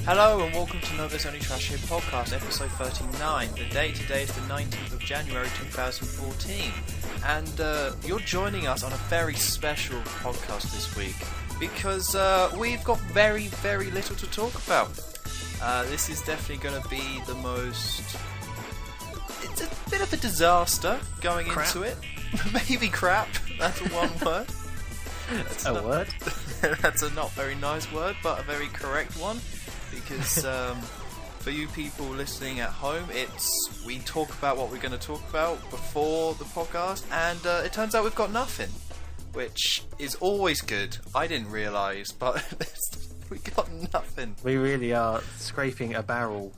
Hello and welcome to Nova's Only Trash Show podcast, episode 39. The date today is the 19th of January 2014. And you're joining us on a very special podcast this week because we've got very, very little to talk about. This is definitely going to be the most... It's a bit of a disaster going into it. Maybe crap, that's one word. That's a word? That's a not very nice word, but a very correct one. Because for you people listening at home, we talk about what we're going to talk about before the podcast, and it turns out we've got nothing, which is always good. I didn't realise, but we got nothing. We really are scraping a barrel.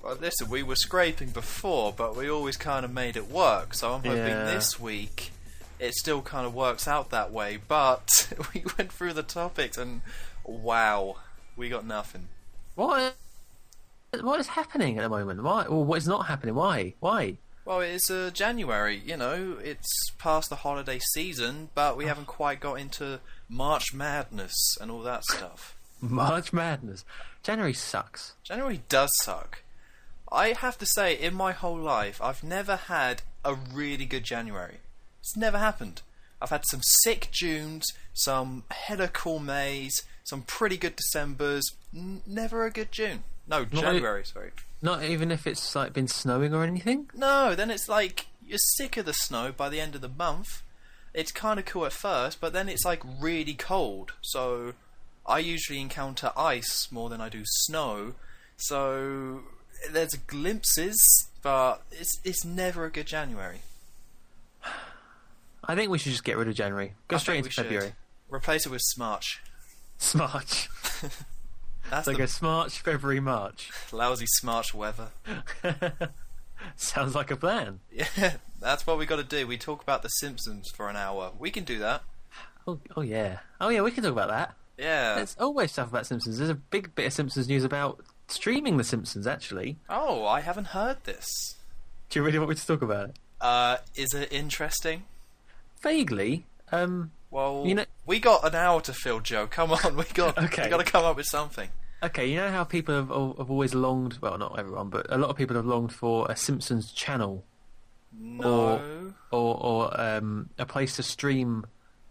Well, listen, we were scraping before, but we always kind of made it work, so I'm hoping this week it still kind of works out that way, but we went through the topics and wow, we got nothing. What is happening at the moment? Why? Or what is not happening? Why? Well, it's January, it's past the holiday season, but we haven't quite got into March Madness and all that stuff. March Madness. January sucks. January does suck. I have to say, in my whole life, I've never had a really good January. It's never happened. I've had some sick Junes, some hella cool Mays, some pretty good Decembers, never a good June. No, January, sorry. Not even if it's like been snowing or anything? No, then it's like you're sick of the snow by the end of the month. It's kind of cool at first, but then it's like really cold. So I usually encounter ice more than I do snow. So there's glimpses, but it's never a good January. I think we should just get rid of January. Go straight into February. Replace it with Smarch. Smarch. That's like a Smarch February March. Lousy Smarch weather. Sounds like a plan. Yeah, that's what we got to do. We talk about The Simpsons for an hour. We can do that. Oh yeah. Oh yeah, we can talk about that. Yeah. There's always stuff about Simpsons. There's a big bit of Simpsons news about streaming The Simpsons, actually. Oh, I haven't heard this. Do you really want me to talk about it? Is it interesting? Vaguely. Well, we got an hour to fill, Joe. Come on, we got to come up with something. Okay, you know how people have always longed, well, not everyone, but a lot of people have longed for a Simpsons channel? No. Or a place to stream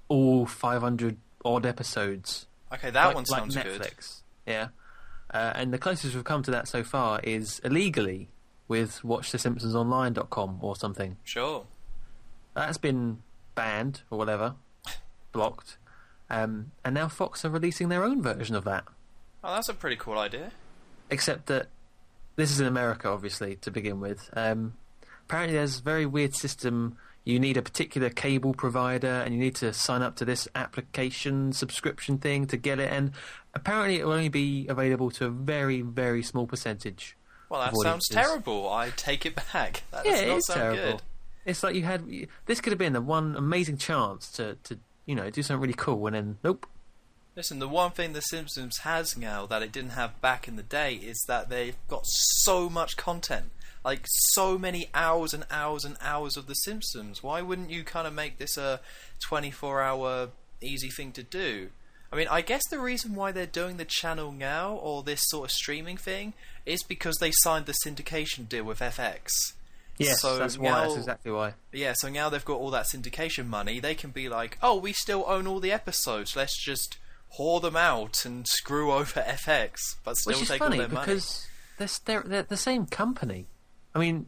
all 500 odd episodes. Okay, that one sounds like Netflix. Good. Yeah. And the closest we've come to that so far is illegally with WatchTheSimpsonsOnline.com or something. Sure. That's been banned or whatever, blocked, and now Fox are releasing their own version of that. Oh, that's a pretty cool idea. Except that this is in America, obviously, to begin with. Apparently there's a very weird system. You need a particular cable provider and you need to sign up to this application subscription thing to get it, and apparently it will only be available to a very, very small percentage. Well, that sounds terrible. I take it back. That does not sound terrible. Good. It's like this could have been the one amazing chance to do something really cool, and then nope. Listen, the one thing The Simpsons has now that it didn't have back in the day is that they've got so much content. Like, so many hours and hours and hours of The Simpsons. Why wouldn't you kind of make this a 24-hour easy thing to do? I mean, I guess the reason why they're doing the channel now, or this sort of streaming thing, is because they signed the syndication deal with FX. Yes, so that's exactly why. Yeah, so now they've got all that syndication money. They can be like, oh, we still own all the episodes. Let's just whore them out and screw over FX, but still take all their money. Which is funny, because they're the same company. I mean,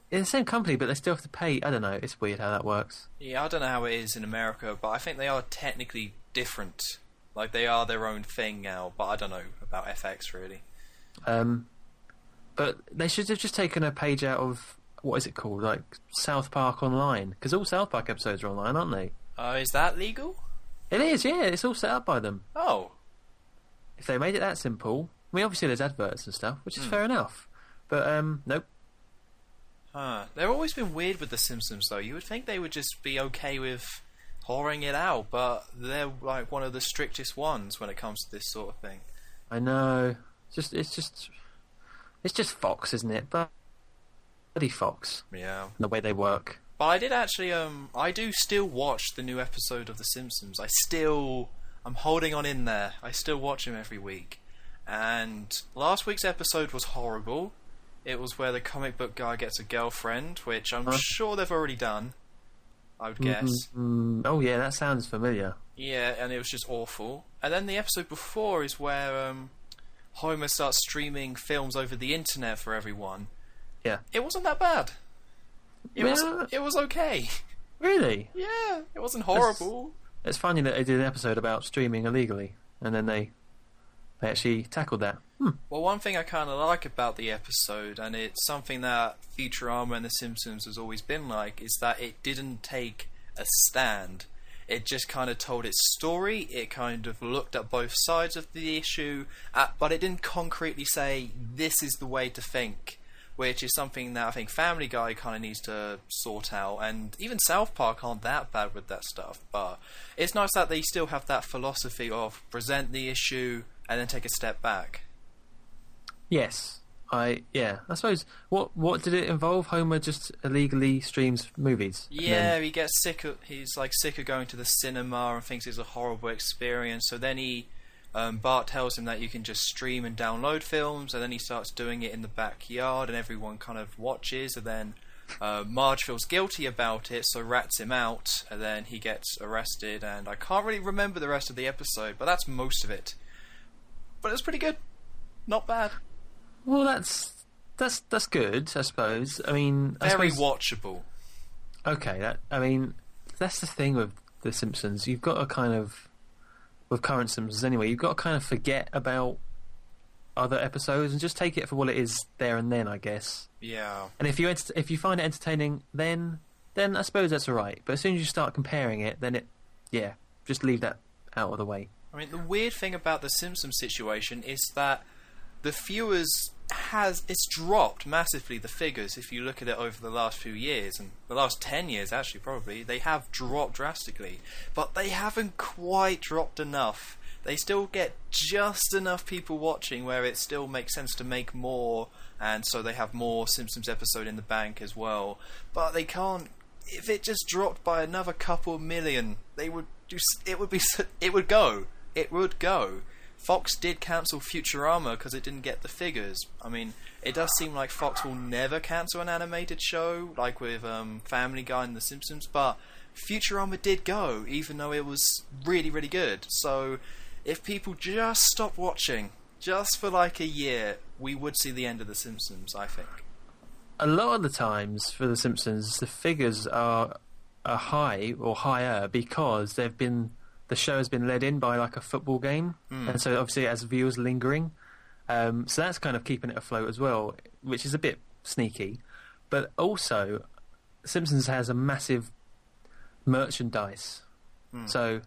they're the same company, but they still have to pay. I don't know. It's weird how that works. Yeah, I don't know how it is in America, but I think they are technically different. Like, they are their own thing now, but I don't know about FX, really. But they should have just taken a page out of... What is it called? Like South Park Online? Because all South Park episodes are online, aren't they? Is that legal? It is, yeah. It's all set up by them. Oh. If they made it that simple... I mean, obviously there's adverts and stuff, which is fair enough. But, nope. They've always been weird with The Simpsons, though. You would think they would just be okay with whoring it out, but they're like one of the strictest ones when it comes to this sort of thing. I know. It's just Fox, isn't it? But bloody Fox. Yeah. The way they work. But I did actually, I do still watch the new episode of The Simpsons. I'm holding on in there. I still watch them every week. And last week's episode was horrible. It was where the comic book guy gets a girlfriend, which I'm sure they've already done, I would guess. Oh yeah, that sounds familiar. Yeah, and it was just awful. And then the episode before is where Homer starts streaming films over the internet for everyone. Yeah. It wasn't that bad. It was okay. Really? Yeah, it wasn't horrible. It's funny that they did an episode about streaming illegally, and then they actually tackled that. Well, one thing I kind of like about the episode, and it's something that Futurama and The Simpsons has always been like, is that it didn't take a stand. It just kind of told its story. It kind of looked at both sides of the issue, but it didn't concretely say, this is the way to think, which is something that I think Family Guy kind of needs to sort out, and even South Park aren't that bad with that stuff, but it's nice that they still have that philosophy of present the issue and then take a step back. Yes. I suppose, what did it involve? Homer just illegally streams movies? Yeah, he gets sick of going to the cinema and thinks it's a horrible experience, so then Bart tells him that you can just stream and download films, and then he starts doing it in the backyard, and everyone kind of watches, and then Marge feels guilty about it, so rats him out, and then he gets arrested, and I can't really remember the rest of the episode, but that's most of it. But it was pretty good. Not bad. Well, that's good, I suppose. I mean, very watchable. Okay, that's the thing with The Simpsons. You've got to kind of, with current Simpsons anyway, you've got to kind of forget about other episodes and just take it for what it is there and then, I guess. Yeah. And if you find it entertaining, then I suppose that's all right. But as soon as you start comparing it, then just leave that out of the way. I mean, the weird thing about the Simpsons situation is that the viewers it's dropped massively, the figures, if you look at it over the last few years, and the last 10 years actually probably, they have dropped drastically, but they haven't quite dropped enough. They still get just enough people watching where it still makes sense to make more, and so they have more Simpsons episode in the bank as well, but they can't. If it just dropped by another couple million, it would go. Fox did cancel Futurama because it didn't get the figures. I mean, it does seem like Fox will never cancel an animated show, like with Family Guy and The Simpsons, but Futurama did go, even though it was really, really good. So, if people just stop watching, just for like a year, we would see the end of The Simpsons, I think. A lot of the times for The Simpsons, the figures are high or higher because the show has been led in by like a football game, and so obviously it has viewers lingering. So that's kind of keeping it afloat as well, which is a bit sneaky. But also, Simpsons has a massive merchandise. So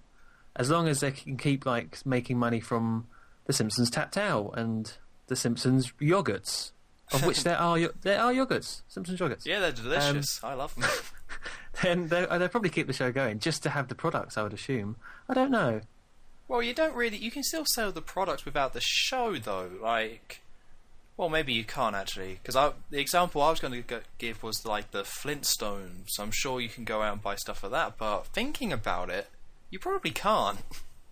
as long as they can keep like making money from the Simpsons Tapped Out and the Simpsons yogurts, of which there are yogurts, Simpsons yogurts. Yeah, they're delicious. I love them. Then they'll probably keep the show going just to have the products, I would assume. I don't know. Well, you can still sell the products without the show, though. Like, well, maybe you can't actually, because the example I was going to give was like the Flintstones. I'm sure you can go out and buy stuff for that, but thinking about it, you probably can't.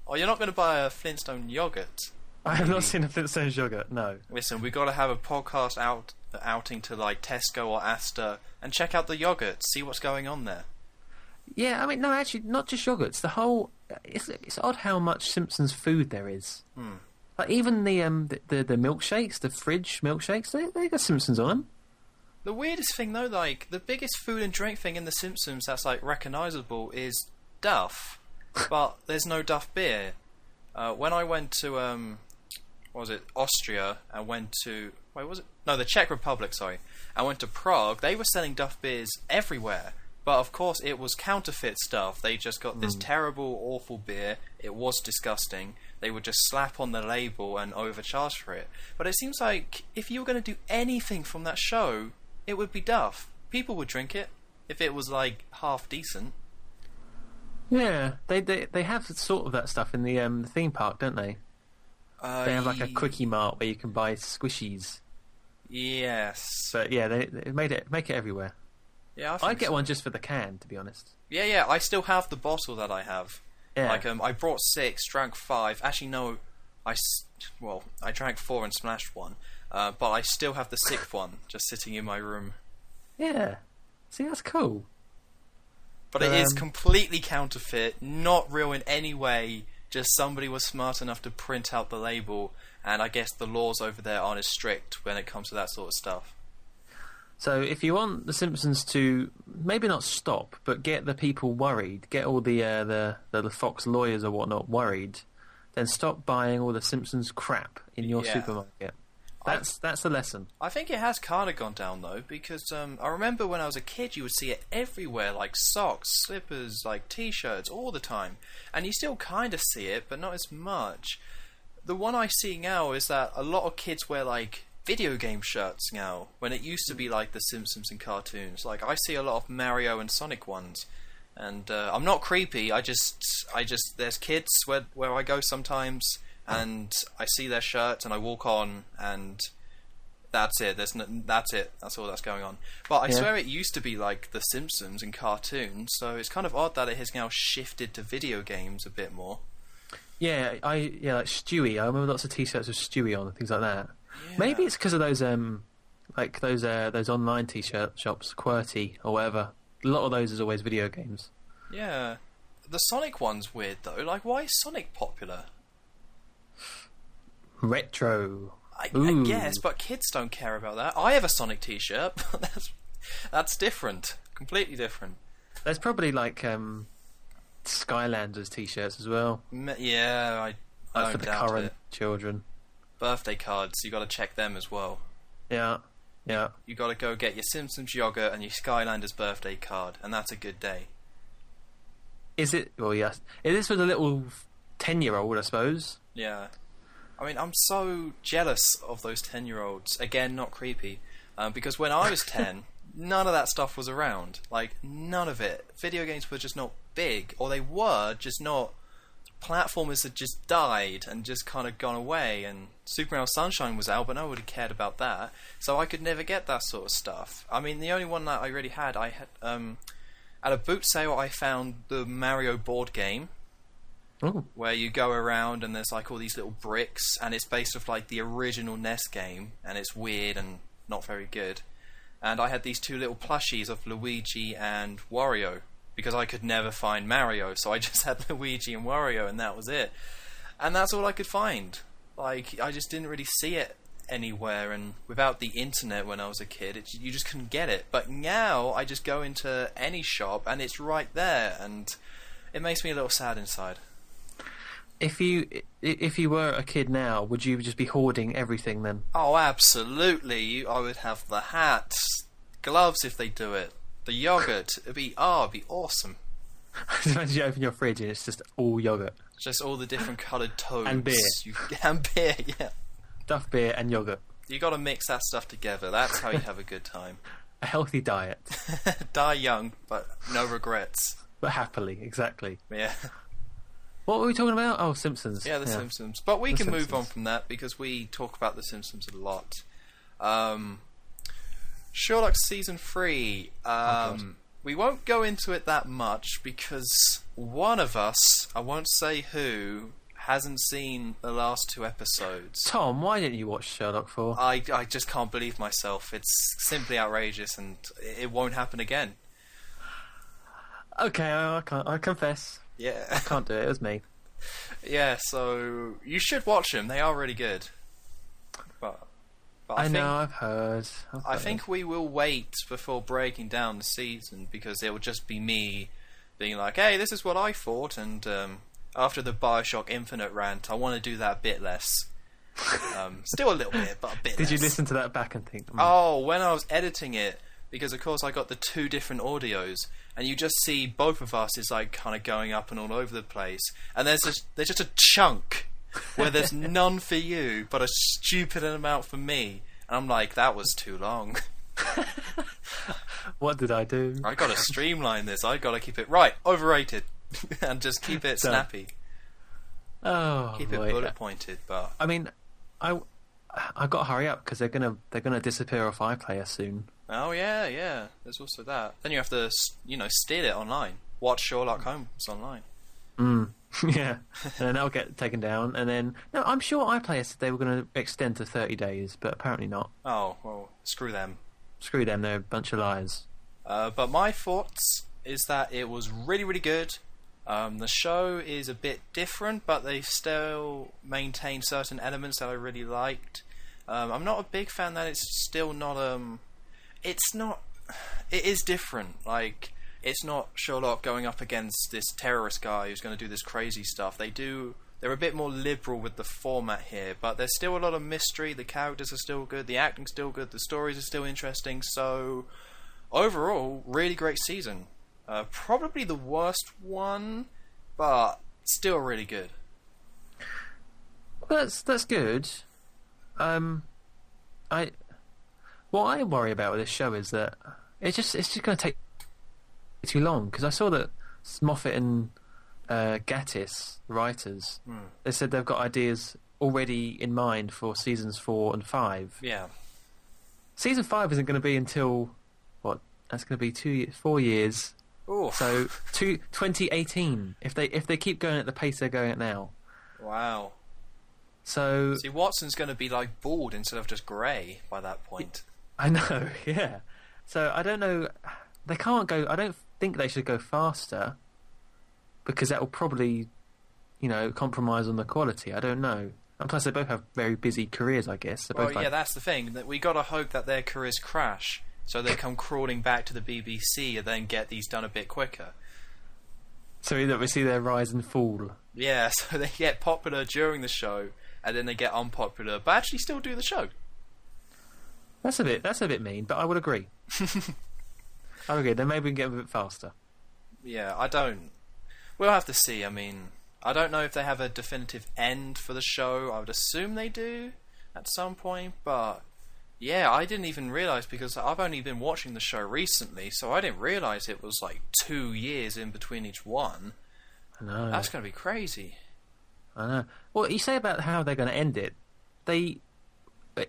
Or you're not going to buy a Flintstone yogurt. I have not seen a Flintstones yogurt, no. Listen, we've got to have a podcast outing to like Tesco or Asda and check out the yogurt, see what's going on there. Yeah, I mean, no, actually, not just yogurts. The whole it's odd how much Simpsons food there is. Like even the milkshakes, the fridge milkshakes, they got Simpsons on them. The weirdest thing though, like the biggest food and drink thing in the Simpsons that's like recognisable is Duff, but there's no Duff beer. When I went to Austria, and the Czech Republic, sorry. I went to Prague, they were selling Duff beers everywhere, but of course it was counterfeit stuff. They just got this terrible, awful beer. It was disgusting. They would just slap on the label and overcharge for it. But it seems like if you were going to do anything from that show, it would be Duff. People would drink it if it was like half decent. Yeah, they have sort of that stuff in the theme park, don't they? They have like a Quickie Mart where you can buy squishies. Yes. But yeah, they make it everywhere. Yeah, I'd get one just for the can, to be honest. Yeah, I still have the bottle that I have. Yeah. Like, I brought 6, drank 5. Actually, no, I drank 4 and smashed 1, but I still have the 6th one just sitting in my room. Yeah. See, that's cool. But it is completely counterfeit, not real in any way. Just somebody was smart enough to print out the label, and I guess the laws over there aren't as strict when it comes to that sort of stuff. So if you want The Simpsons to maybe not stop, but get the people worried, get all the Fox lawyers or whatnot worried, then stop buying all the Simpsons crap in your supermarket. That's the lesson. I think it has kind of gone down though, because I remember when I was a kid, you would see it everywhere, like socks, slippers, like t-shirts, all the time, and you still kind of see it, but not as much. The one I see now is that a lot of kids wear like video game shirts now, when it used to be like the Simpsons and cartoons. Like I see a lot of Mario and Sonic ones, and I'm not creepy. I just there's kids where I go sometimes, and I see their shirts and I walk on, and that's it. That's it. That's all that's going on. But I swear it used to be like the Simpsons and cartoons, so it's kind of odd that it has now shifted to video games a bit more. Yeah, like Stewie. I remember lots of T-shirts with Stewie on and things like that. Yeah. Maybe it's because of those those online T-shirt shops, QWERTY or whatever. A lot of those is always video games. Yeah, the Sonic one's weird though. Like, why is Sonic popular? Retro. I guess, but kids don't care about that. I have a Sonic T-shirt, but that's different. Completely different. There's probably like Skylanders T-shirts as well. Yeah, I don't for the doubt current it. children. Birthday cards, you got to check them as well. Yeah. You got to go get your Simpsons yogurt and your Skylanders birthday card, and that's a good day. Is it? Well, yes. Is this for the little 10-year-old, I suppose? Yeah. I mean, I'm so jealous of those 10-year-olds. Again, not creepy. Because when I was 10, none of that stuff was around. Like, none of it. Video games were just not big. Or they were, just not... Platformers had just died and just kind of gone away. And Super Mario Sunshine was out, but nobody cared about that. So I could never get that sort of stuff. I mean, the only one that I really had... at a boot sale, I found the Mario board game. Ooh. Where you go around and there's like all these little bricks, and it's based off like the original NES game, and it's weird and not very good. And I had these 2 little plushies of Luigi and Wario, because I could never find Mario, so I just had Luigi and Wario, and that was it. And that's all I could find. Like, I just didn't really see it anywhere, and without the internet when I was a kid, you just couldn't get it. But now I just go into any shop and it's right there, and it makes me a little sad inside. If you were a kid now, would you just be hoarding everything then? Oh, absolutely. I would have the hats, gloves if they do it, the yogurt. It'd be awesome. Imagine you open your fridge and it's just all yogurt. Just all the different coloured toads. And beer. And beer, yeah. Duff beer and yogurt. You got to mix that stuff together. That's how you have a good time. A healthy diet. Die young, but no regrets. But happily, exactly. Yeah. What were we talking about? Oh, Simpsons. Yeah, The Simpsons. But we can move on from that because we talk about The Simpsons a lot. Sherlock Season 3. We won't go into it that much because one of us, I won't say who, hasn't seen the last 2 episodes. Tom, why didn't you watch Sherlock for? I just can't believe myself. It's simply outrageous, and it won't happen again. Okay, I confess. Yeah. I can't do it. It was me. Yeah, so you should watch them. They are really good. But I know, I've heard. I think we will wait before breaking down the season because it will just be me being like, hey, this is what I thought, and after the Bioshock Infinite rant, I want to do that a bit less. Still a little bit, but a bit less. Did you listen to that back and think? Oh, when I was editing it, because of course I got the 2 different audios, and you just see both of us is like kind of going up and all over the place, and there's just a chunk where there's none for you, but a stupid amount for me, and I'm like, that was too long. What did I do? I gotta streamline this. I gotta keep it right, overrated, and just keep it snappy. Oh, keep it bullet pointed. But I mean, I got to hurry up because they're gonna disappear off iPlayer soon. Oh yeah. There's also that. Then you have to steal it online. Watch Sherlock Holmes online. Yeah, and then that'll get taken down, and then no, I'm sure iPlayer said they were going to extend to 30 days, but apparently not. Oh, well, screw them. Screw them, they're a bunch of liars. But my thoughts is that it was really, really good. The show is a bit different, but they still maintain certain elements that I really liked. I'm not a big fan that it's still not. It's not. It is different. Like, it's not Sherlock going up against this terrorist guy who's going to do this crazy stuff. They're a bit more liberal with the format here, but there's still a lot of mystery. The characters are still good. The acting's still good. The stories are still interesting. So, overall, really great season. Probably the worst one, but still really good. That's good. What I worry about with this show is that it's just going to take too long, because I saw that Moffat and Gatiss, the writers, they said they've got ideas already in mind for seasons 4 and 5. Yeah. Season 5 isn't going to be until what? That's going to be 4 years. Oof. So 2018. If they keep going at the pace they're going at now. Wow. So see, Watson's going to be like bald instead of just grey by that point. I know. Yeah. So I don't know. They can't go. I don't think they should go faster, because that will probably, compromise on the quality. I don't know. And plus, they both have very busy careers, I guess. Well, yeah, that's the thing. That we got to hope that their careers crash, so they come crawling back to the BBC and then get these done a bit quicker. So that we see their rise and fall. Yeah, so they get popular during the show, and then they get unpopular, but actually still do the show. That's a bit mean, but I would agree. I would agree. Then maybe we can get a bit faster. Yeah, I don't. We'll have to see. I mean, I don't know if they have a definitive end for the show. I would assume they do at some point, but yeah, I didn't even realise, because I've only been watching the show recently, so I didn't realise it was like 2 years in between each one. I know. That's going to be crazy. I know. Well, you say about how they're going to end it.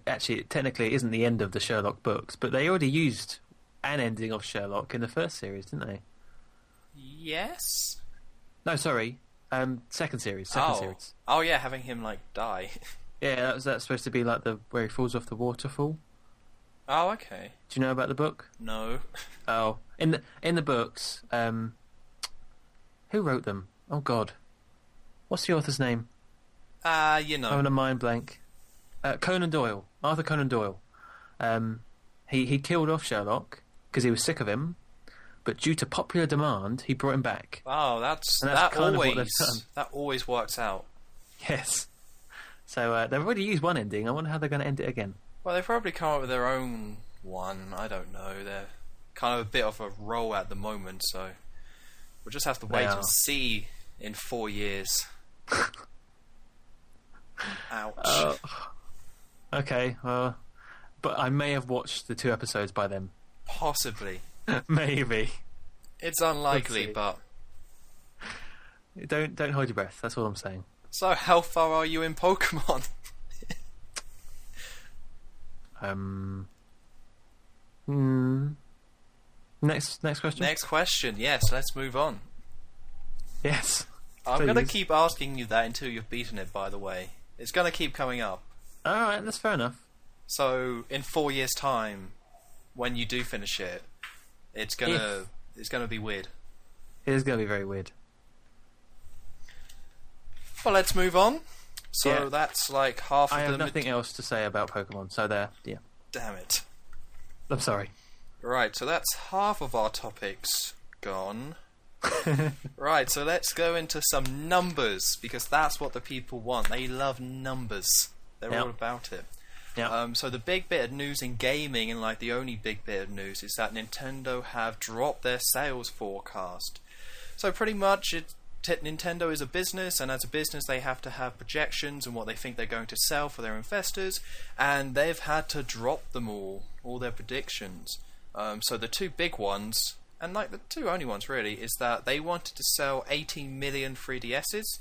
Actually, technically, it isn't the end of the Sherlock books, but they already used an ending of Sherlock in the first series, didn't they? Yes? No, sorry. Second series. Series. Oh, yeah, having him, like, die. Yeah, that's supposed to be like where he falls off the waterfall. Oh, okay. Do you know about the book? No. Oh, in the books, who wrote them? Oh God, what's the author's name? I'm having a mind blank. Conan Doyle, Arthur Conan Doyle. He killed off Sherlock because he was sick of him, but due to popular demand, he brought him back. Oh, that always works out. Yes. So they've already used one ending. I wonder how they're going to end it again. Well, they probably come up with their own one. I don't know. They're kind of a bit of a roll at the moment, so we'll just have to wait and see in 4 years. Ouch. Okay, but I may have watched the 2 episodes by then. Possibly. Maybe. It's unlikely, but don't hold your breath. That's all I'm saying. So, how far are you in Pokemon? Next question. Next question. Yes, let's move on. Yes. I'm going to keep asking you that until you've beaten it, by the way. It's going to keep coming up. Alright, that's fair enough. So, in 4 years' time, when you do finish it, it's gonna be weird. It is going to be very weird. Well, let's move on. So that's like half of I the... have nothing else to say about Pokemon, so there, yeah. Damn it. I'm sorry. Right, so that's half of our topics gone. Right, so let's go into some numbers, because that's what the people want. They love numbers. They're all about it. Yep. So the big bit of news in gaming, and like the only big bit of news, is that Nintendo have dropped their sales forecast. So pretty much Nintendo is a business, and as a business they have to have projections and what they think they're going to sell for their investors, and they've had to drop them all their predictions. So the 2 big ones, and like the 2 only ones really, is that they wanted to sell 18 million 3DSs.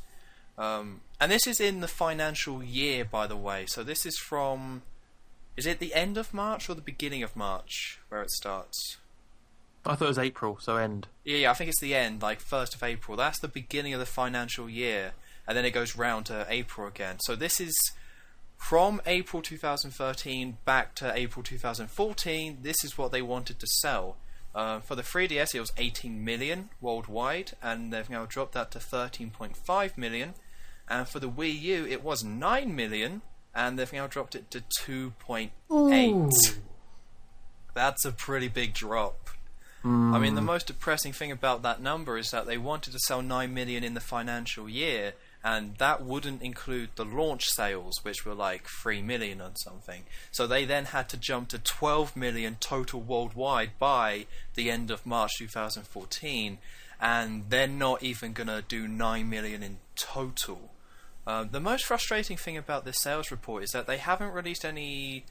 And this is in the financial year, by the way. So this is from... Is it the end of March or the beginning of March where it starts? I thought it was April, so end. Yeah, I think it's the end, like 1st of April. That's the beginning of the financial year, and then it goes round to April again. So this is from April 2013 back to April 2014. This is what they wanted to sell. For the 3DS, it was 18 million worldwide, and they've now dropped that to 13.5 million. And for the Wii U, it was 9 million, and they've now dropped it to 2.8. Ooh. That's a pretty big drop. I mean, the most depressing thing about that number is that they wanted to sell 9 million in the financial year, and that wouldn't include the launch sales, which were like 3 million or something. So they then had to jump to 12 million total worldwide by the end of March 2014, and they're not even going to do 9 million in total. The most frustrating thing about this sales report is that they haven't released any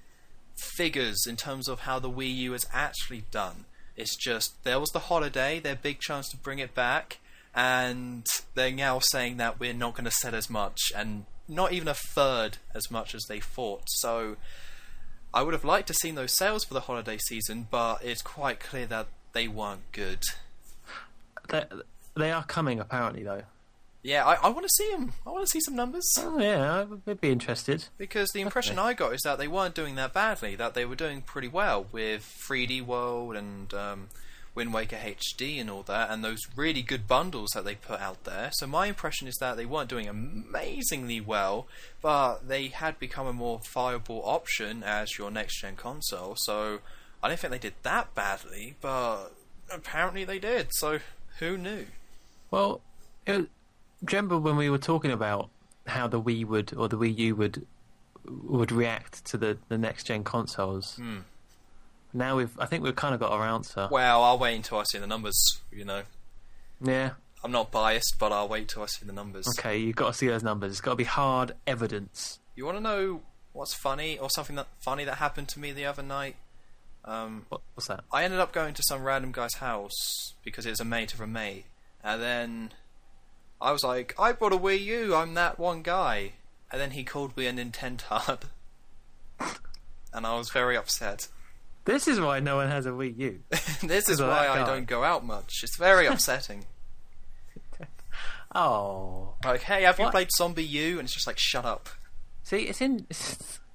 figures in terms of how the Wii U has actually done. It's just, there was the holiday, their big chance to bring it back, and they're now saying that we're not going to sell as much, and not even a third as much as they thought. So I would have liked to seen those sales for the holiday season, but it's quite clear that they weren't good. They are coming, apparently, though. Yeah, I want to see them. I want to see some numbers. Oh, yeah, I'd be interested. Because the impression I got is that they weren't doing that badly, that they were doing pretty well with 3D World and Wind Waker HD and all that, and those really good bundles that they put out there. So my impression is that they weren't doing amazingly well, but they had become a more viable option as your next-gen console. So I don't think they did that badly, but apparently they did, so who knew? Well, do you remember when we were talking about how the Wii would, or the Wii U would react to the next gen consoles? Now I think we've kind of got our answer. Well, I'll wait until I see the numbers, you know. Yeah. I'm not biased, but I'll wait till I see the numbers. Okay, you've got to see those numbers. It's got to be hard evidence. You want to know what's funny, or something funny that happened to me the other night? What's that? I ended up going to some random guy's house because it was a mate of a mate, and then I was like, I bought a Wii U, I'm that one guy. And then he called me a Nintendo. And I was very upset. This is why no one has a Wii U. This is why I don't go out much. It's very upsetting. Oh. Like, hey, have you played Zombie U? And it's just like, shut up. See, it's in...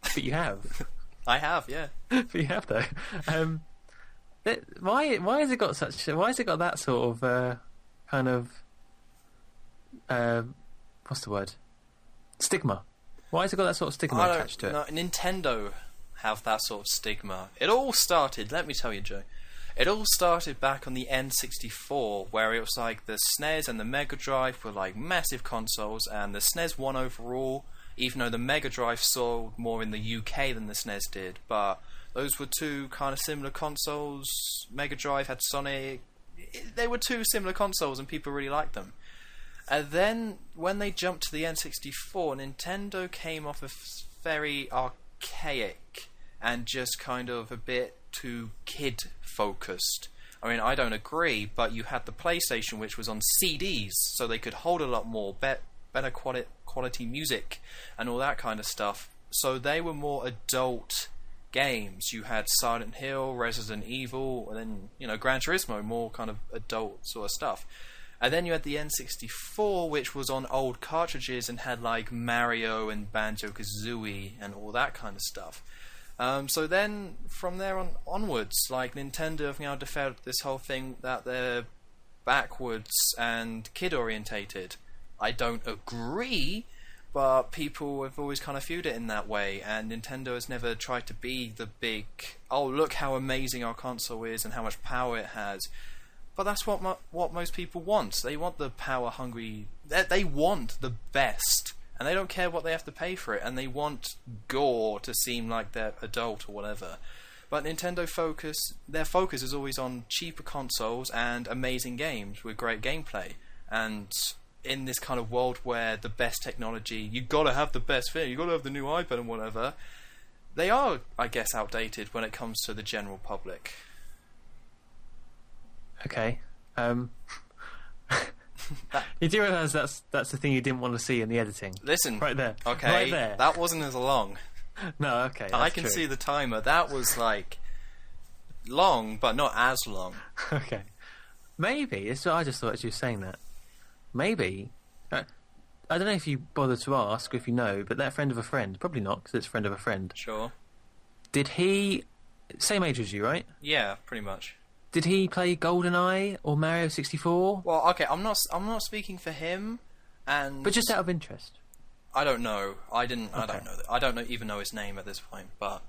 But you have. I have, yeah. But you have, though. Why has it got such... Why has it got that sort of kind of... what's the word? Stigma. Why has it got that sort of stigma attached to it? No, Nintendo have that sort of stigma. It all started, let me tell you, Joe. It all started back on the N64, where it was like the SNES and the Mega Drive were like massive consoles, and the SNES won overall, even though the Mega Drive sold more in the UK than the SNES did. But those were two kind of similar consoles. Mega Drive had Sonic. They were two similar consoles, and people really liked them. And then, when they jumped to the N64, Nintendo came off as very archaic and just kind of a bit too kid-focused. I mean, I don't agree, but you had the PlayStation, which was on CDs, so they could hold a lot more, better quality music, and all that kind of stuff. So they were more adult games. You had Silent Hill, Resident Evil, and then, you know, Gran Turismo, more kind of adult sort of stuff. And then you had the N64, which was on old cartridges and had like Mario and Banjo-Kazooie and all that kind of stuff. So then, from there onwards, like Nintendo have now developed this whole thing that they're backwards and kid-orientated. I don't agree, but people have always kind of viewed it in that way, and Nintendo has never tried to be the big, oh, look how amazing our console is and how much power it has. But that's what most people want. They want the power-hungry... They want the best. And they don't care what they have to pay for it. And they want gore to seem like they're adult or whatever. But Nintendo their focus is always on cheaper consoles and amazing games with great gameplay. And in this kind of world where the best technology... You've got to have the best thing. You've got to have the new iPad and whatever. They are, I guess, outdated when it comes to the general public. Okay. You do realise that's the thing you didn't want to see in the editing. Listen, right there. Okay, right there. That wasn't as long. No, okay. I can true. see the timer. That was like long, but not as long. Okay. Maybe, I just thought as you were saying that, maybe, I don't know if you bothered to ask, or if you know, but that friend of a friend, probably not, because it's a friend of a friend. Sure. Did he, same age as you, right? Yeah, pretty much. Did he play GoldenEye or Mario 64? Well, okay, I'm not speaking for him, but just out of interest. I don't know. I don't know. I don't even know his name at this point. But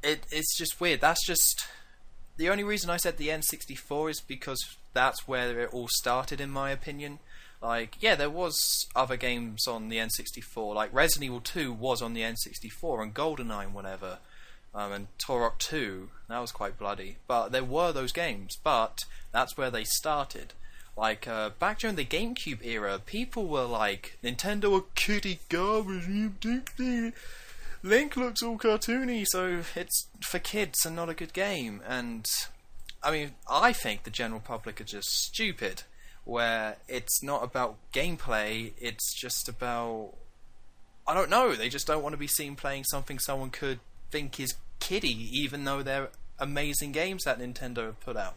it's just weird. That's just the only reason I said the N64 is because that's where it all started, in my opinion. Like, yeah, there was other games on the N64, like Resident Evil 2 was on the N64, and GoldenEye and whatever, and Turok 2, that was quite bloody. But there were those games, but that's where they started. Like, back during the GameCube era, people were like, Nintendo are kiddie garbage, Link looks all cartoony, so it's for kids and not a good game. And, I mean, I think the general public are just stupid, where it's not about gameplay, it's just about, I don't know, they just don't want to be seen playing something someone could think is kiddie, even though they're amazing games that Nintendo have put out.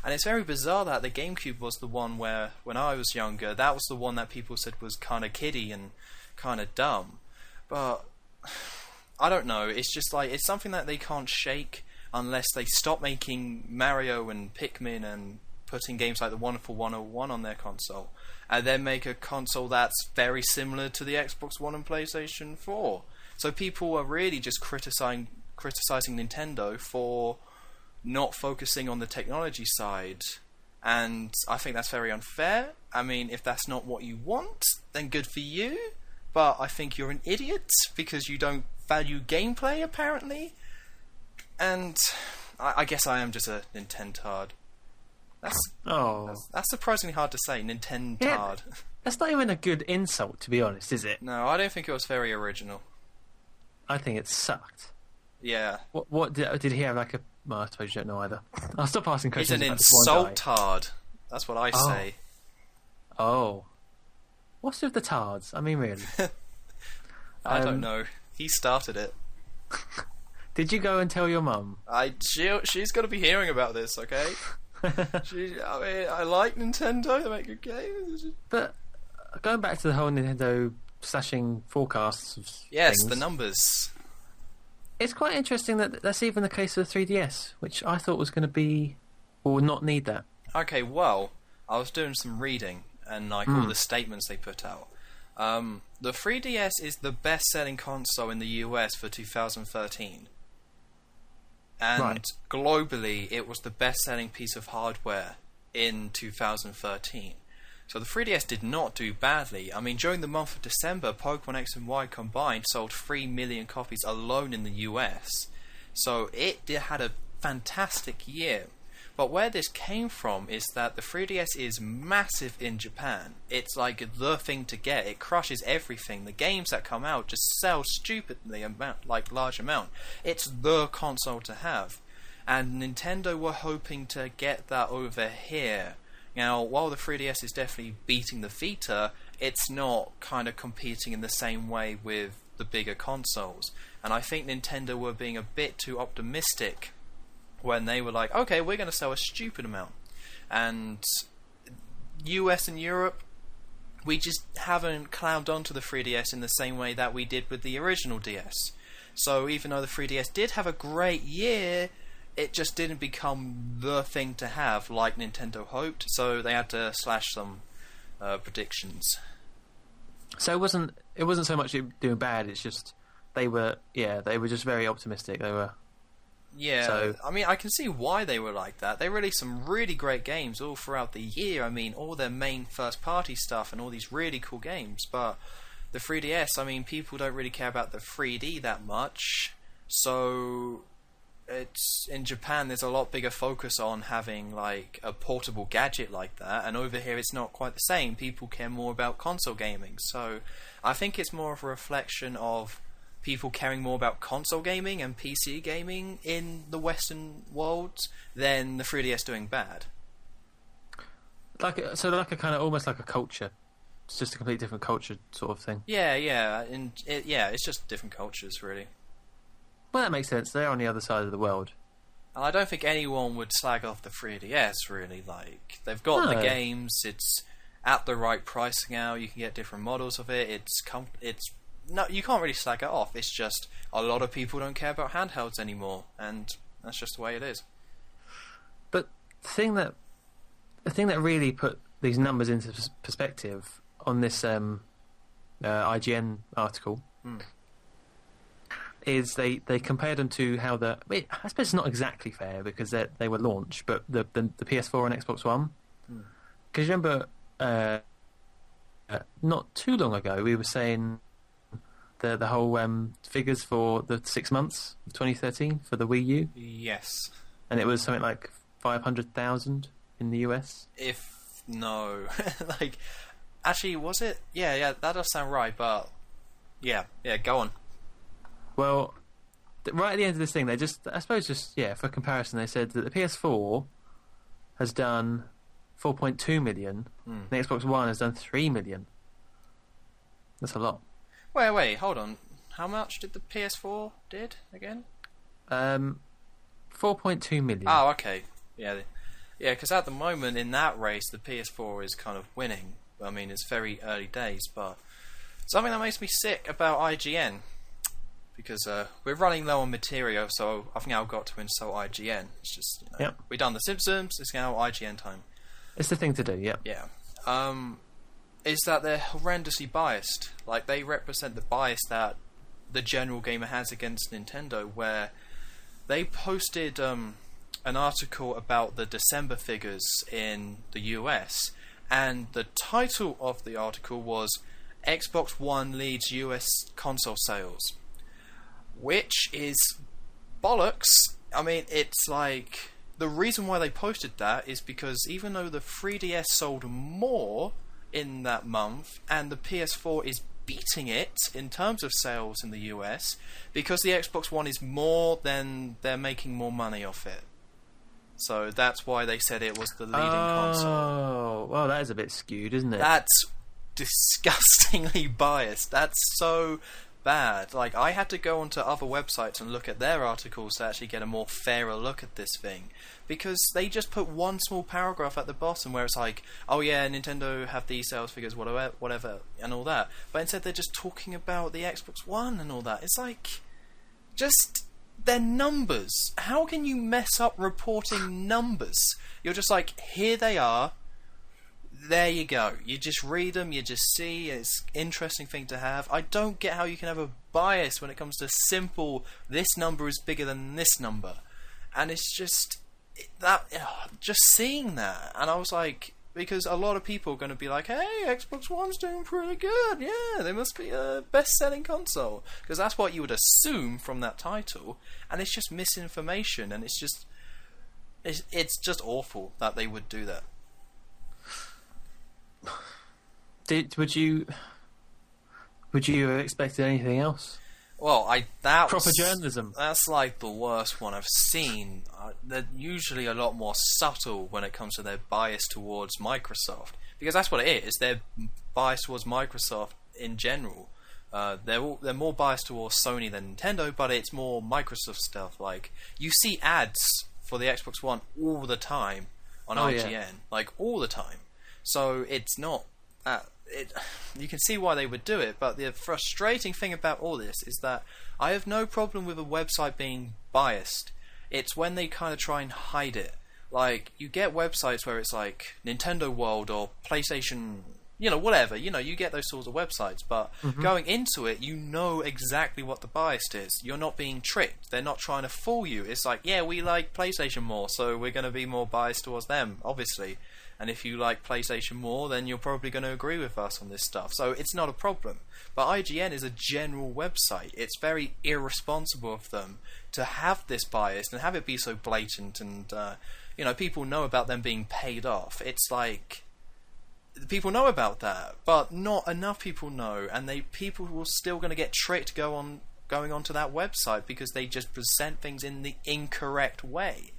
And it's very bizarre that the GameCube was the one where, when I was younger, that was the one that people said was kind of kiddie and kind of dumb. But I don't know, it's just like, it's something that they can't shake unless they stop making Mario and Pikmin and putting games like the Wonderful 101 on their console, and then make a console that's very similar to the Xbox One and PlayStation 4. So people are really just criticizing Nintendo for not focusing on the technology side, and I think that's very unfair. I mean, if that's not what you want, then good for you, but I think you're an idiot because you don't value gameplay, apparently. And I guess I am just a Nintendo-tard. That's surprisingly hard to say, Nintendo-tard. Yeah, that's not even a good insult, to be honest, is it? No, I don't think it was very original. I think it sucked. Yeah. What did he have, like a... Well, I suppose you don't know either. I'll stop asking questions. He's an insult-tard. That's what I say. Oh. What's with the tards? I mean, really. I don't know. He started it. Did you go and tell your mum? She's got to be hearing about this, okay? I like Nintendo. They make good games. But going back to the whole Nintendo slashing forecasts of things, the numbers. It's quite interesting that that's even the case with the 3DS, which I thought was going to be, or would not need that. Okay, well, I was doing some reading and like all the statements they put out. The 3DS is the best-selling console in the US for 2013. And globally, it was the best-selling piece of hardware in 2013. So the 3DS did not do badly. I mean, during the month of December, Pokemon X and Y combined sold 3 million copies alone in the US. So it had a fantastic year. But where this came from is that the 3DS is massive in Japan. It's like the thing to get. It crushes everything. The games that come out just sell stupidly large amount. It's the console to have. And Nintendo were hoping to get that over here. Now, while the 3DS is definitely beating the Vita, it's not kind of competing in the same way with the bigger consoles. And I think Nintendo were being a bit too optimistic when they were like, okay, we're going to sell a stupid amount. And US and Europe, we just haven't clowned onto the 3DS in the same way that we did with the original DS. So even though the 3DS did have a great year, it just didn't become the thing to have like Nintendo hoped. So they had to slash some predictions. So it wasn't so much it doing bad, it's just they were just very optimistic. They were... Yeah, so, I mean, I can see why they were like that. They released some really great games all throughout the year. I mean, all their main first-party stuff and all these really cool games. But the 3DS, I mean, people don't really care about the 3D that much. So it's in Japan, there's a lot bigger focus on having like a portable gadget like that. And over here, it's not quite the same. People care more about console gaming. So I think it's more of a reflection of people caring more about console gaming and PC gaming in the Western world than the 3DS doing bad. Like a kind of almost like a culture. It's just a completely different culture sort of thing. Yeah, it's just different cultures, really. Well, that makes sense. They're on the other side of the world. And I don't think anyone would slag off the 3DS, really. Like, they've got the games, it's at the right price now, you can get different models of it, no, you can't really slag it off, it's just a lot of people don't care about handhelds anymore, and that's just the way it is. But the thing that really put these numbers into perspective on this IGN article is they compared them to how I suppose it's not exactly fair because they were launched, but the PS4 and Xbox One. Because you remember, not too long ago, we were saying the whole figures for the 6 months of 2013 for the Wii U. Yes. And it was something like 500,000 in the US. No, like, actually, was it? Yeah, that does sound right, but yeah, go on. Well, right at the end of this thing, for comparison, they said that the PS4 has done 4.2 million, the Xbox One has done 3 million. That's a lot. Wait, hold on. How much did the PS4 did again? 4.2 million. Oh, okay. Yeah, because at the moment in that race, the PS4 is kind of winning. I mean, it's very early days, but something that makes me sick about IGN, because we're running low on material, so I've now got to insult IGN. It's just, we've done The Simpsons, it's now IGN time. It's the thing to do, yep. Yeah. Is that they're horrendously biased. Like, they represent the bias that the general gamer has against Nintendo, where they posted an article about the December figures in the US, and the title of the article was Xbox One leads US console sales, which is bollocks. I mean, it's like, the reason why they posted that is because even though the 3DS sold more in that month and the PS4 is beating it in terms of sales in the US, because the Xbox One is more, then they're making more money off it. So that's why they said it was the leading console. Oh, well, that is a bit skewed, isn't it? That's disgustingly biased. That's so bad. Like, I had to go onto other websites and look at their articles to actually get a more fairer look at this thing, because they just put one small paragraph at the bottom where it's like, oh yeah, Nintendo have these sales figures, whatever, and all that. But instead they're just talking about the Xbox One and all that. It's like, just, they're numbers. How can you mess up reporting numbers? You're just like, here they are, there you go. You just read them, you just see, it's an interesting thing to have. I don't get how you can have a bias when it comes to simple, this number is bigger than this number. And it's just, just seeing that. And I was like, because a lot of people are going to be like, hey, Xbox One's doing pretty good, yeah, they must be a best-selling console. Because that's what you would assume from that title. And it's just misinformation, and it's just awful that they would do that. Would you have expected anything else? Well, proper journalism. That's like the worst one I've seen. They're usually a lot more subtle when it comes to their bias towards Microsoft, because that's what it is. They're biased towards Microsoft in general. They're more biased towards Sony than Nintendo, but it's more Microsoft stuff. Like, you see ads for the Xbox One all the time on IGN, like all the time. So it's not you can see why they would do it, but the frustrating thing about all this is that I have no problem with a website being biased. It's when they kind of try and hide it. Like, you get websites where it's like Nintendo World or PlayStation, whatever, you get those sorts of websites, but going into it, you know exactly what the bias is. You're not being tricked. They're not trying to fool you. It's like, yeah, we like PlayStation more, so we're going to be more biased towards them, obviously. And if you like PlayStation more, then you're probably going to agree with us on this stuff. So it's not a problem. But IGN is a general website. It's very irresponsible of them to have this bias and have it be so blatant. And, people know about them being paid off. It's like, people know about that, but not enough people know. And people were still going to get tricked going onto that website because they just present things in the incorrect way.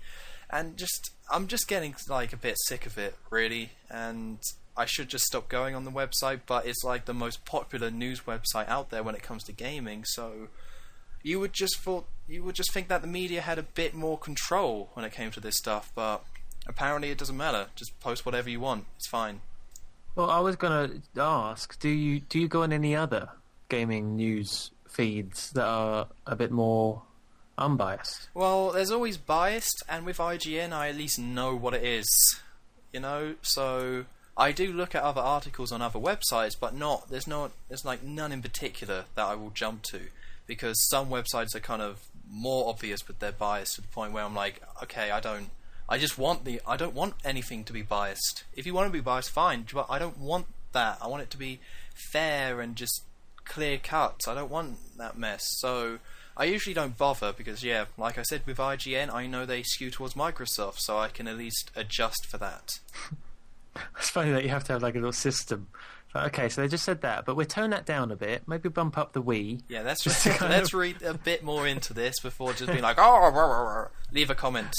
And I'm just getting like a bit sick of it, really, and I should just stop going on the website, but it's like the most popular news website out there when it comes to gaming, so you would just think that the media had a bit more control when it came to this stuff, but apparently it doesn't matter. Just post whatever you want. It's fine. Well, I was going to ask, do you go on any other gaming news feeds that are a bit more unbiased? Well, there's always biased, and with IGN I at least know what it is. So I do look at other articles on other websites, but there's like none in particular that I will jump to, because some websites are kind of more obvious with their bias to the point where I'm like, okay, I don't want anything to be biased. If you want to be biased, fine, but I don't want that. I want it to be fair and just clear cut. I don't want that mess. So I usually don't bother because, yeah, like I said, with IGN, I know they skew towards Microsoft, so I can at least adjust for that. It's funny that you have to have like a little system. Okay, so they just said that, but we'll tone that down a bit. Maybe bump up the Wii. Yeah, let's read a bit more into this before just being like, oh, leave a comment.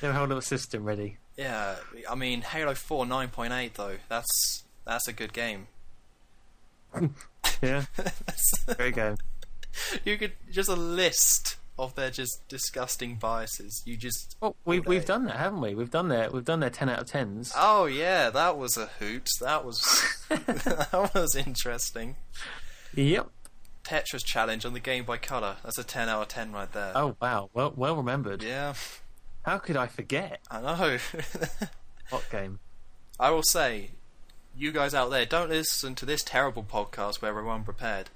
They have a whole little system ready. Yeah, I mean, Halo 4 9.8 though. That's a good game. Yeah, very good. You could just a list of their just disgusting biases. You just we've done that, haven't we? We've done their 10 out of 10s. Oh yeah, that was a hoot. That was that was interesting. Yep. Tetris challenge on the Game Boy Color. That's a 10 out of 10 right there. Oh wow, well remembered. Yeah. How could I forget? I know. What game? I will say, you guys out there, don't listen to this terrible podcast where we're unprepared.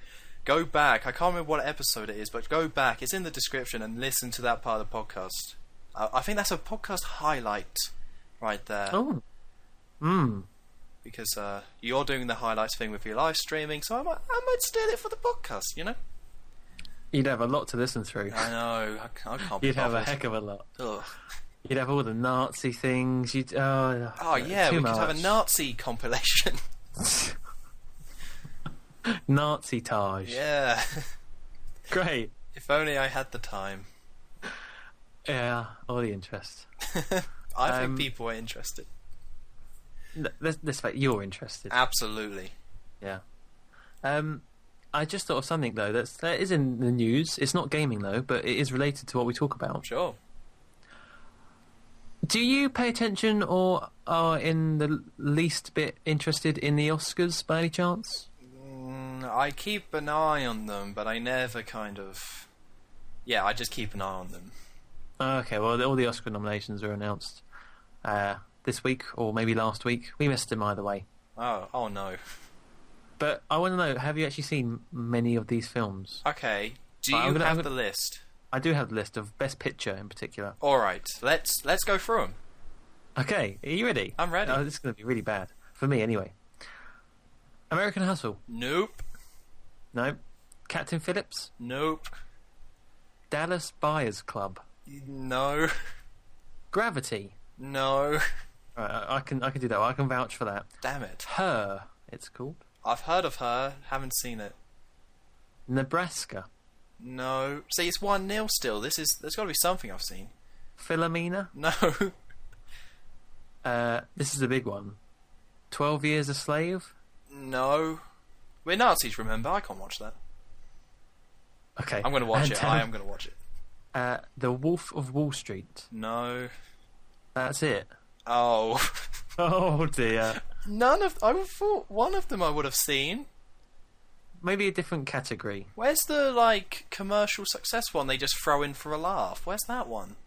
Go back. I can't remember what episode it is, but go back. It's in the description and listen to that part of the podcast. I think that's a podcast highlight right there. Oh. Because you're doing the highlights thing with your live streaming, so I might steal it for the podcast, you know? You'd have a lot to listen through. I know. I can't be You'd have a bothered. heck of a lot. Ugh. You'd have all the Nazi things. Oh yeah, we could have a Nazi compilation. Nazi-tage. Yeah. Great. If only I had the time. Yeah, all the interest. I think people are interested. Let's say you're interested. Absolutely. Yeah. I just thought of something though that is in the news. It's not gaming though, but it is related to what we talk about. Sure. Do you pay attention or are in the least bit interested in the Oscars by any chance? I keep an eye on them, but I never kind of... Yeah, I just keep an eye on them. Okay, well, all the Oscar nominations were announced this week, or maybe last week. We missed them either way. Oh no. But I want to know, have you actually seen many of these films? Okay, do you have the list? I do have the list of Best Picture in particular. Alright, let's go through them. Okay, are you ready? I'm ready. Oh, this is going to be really bad. For me, anyway. American Hustle. Nope. No. Captain Phillips. Nope. Dallas Buyers Club. No. Gravity. No. Right, I can do that. I can vouch for that. Damn it. Her, it's called. I've heard of her, haven't seen it. Nebraska. No. See, it's 1-0 still. There's got to be something I've seen. Philomena. No. This is a big one. 12 Years a Slave. No. We're Nazis, remember? I can't watch that. Okay. I'm going to watch it. I am going to watch it. The Wolf of Wall Street. No. That's it. Oh. Oh dear. I thought one of them I would have seen. Maybe a different category. Where's the, commercial success one they just throw in for a laugh? Where's that one?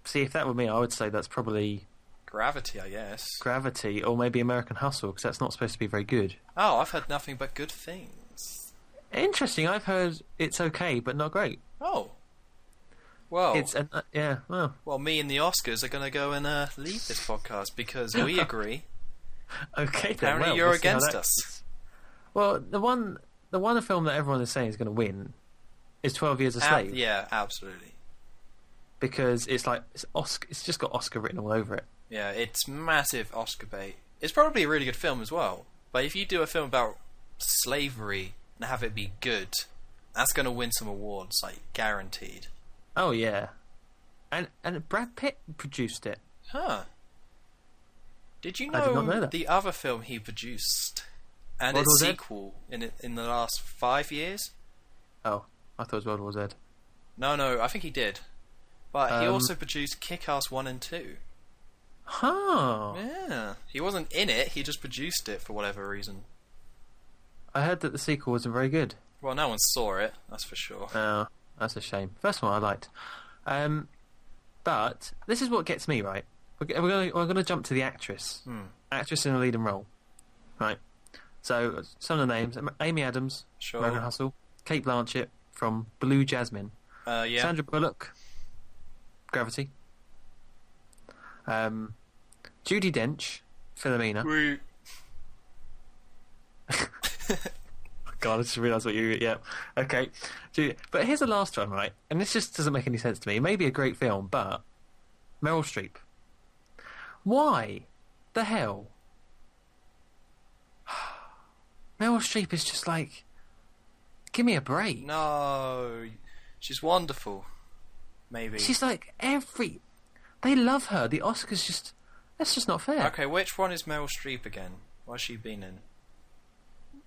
See, if that were me, I would say that's probably... Gravity, I guess. Gravity, or maybe American Hustle, because that's not supposed to be very good. Oh, I've heard nothing but good things. Interesting, I've heard it's okay, but not great. Oh. Well, yeah, well. Well, me and the Oscars are going to go and leave this podcast because we agree. Okay, apparently then. You're against us. Well, the one film that everyone is saying is going to win is 12 Years a Slave. Yeah, absolutely. Because it's just got Oscar written all over it. Yeah, it's massive Oscar bait. It's probably a really good film as well. But if you do a film about slavery and have it be good, that's going to win some awards, guaranteed. Oh yeah, and Brad Pitt produced it. Huh? Did you I did not know that. The other film he produced and its sequel in the last 5 years? Oh, I thought it was World War Z. No, I think he did. But he also produced Kick-Ass 1 and 2. Huh. Yeah. He wasn't in it, he just produced it for whatever reason. I heard that the sequel wasn't very good. Well, no one saw it, that's for sure. Oh, that's a shame. First one I liked. But this is what gets me, right? We're going to jump to the actress. Actress in a leading role. Right. So, some of the names. Amy Adams, Sure. American Hustle. Kate Blanchett from Blue Jasmine. Yeah. Sandra Bullock, Gravity. Judi Dench, Philomena. Woo. God, I just realised what you... Yeah. Okay. But here's the last one, right? And this just doesn't make any sense to me. It may be a great film, but... Meryl Streep. Why the hell? Meryl Streep is just like... Give me a break. No. She's wonderful. Maybe. She's like every... They love her. The Oscars just... That's just not fair. Okay, which one is Meryl Streep again? What's she been in?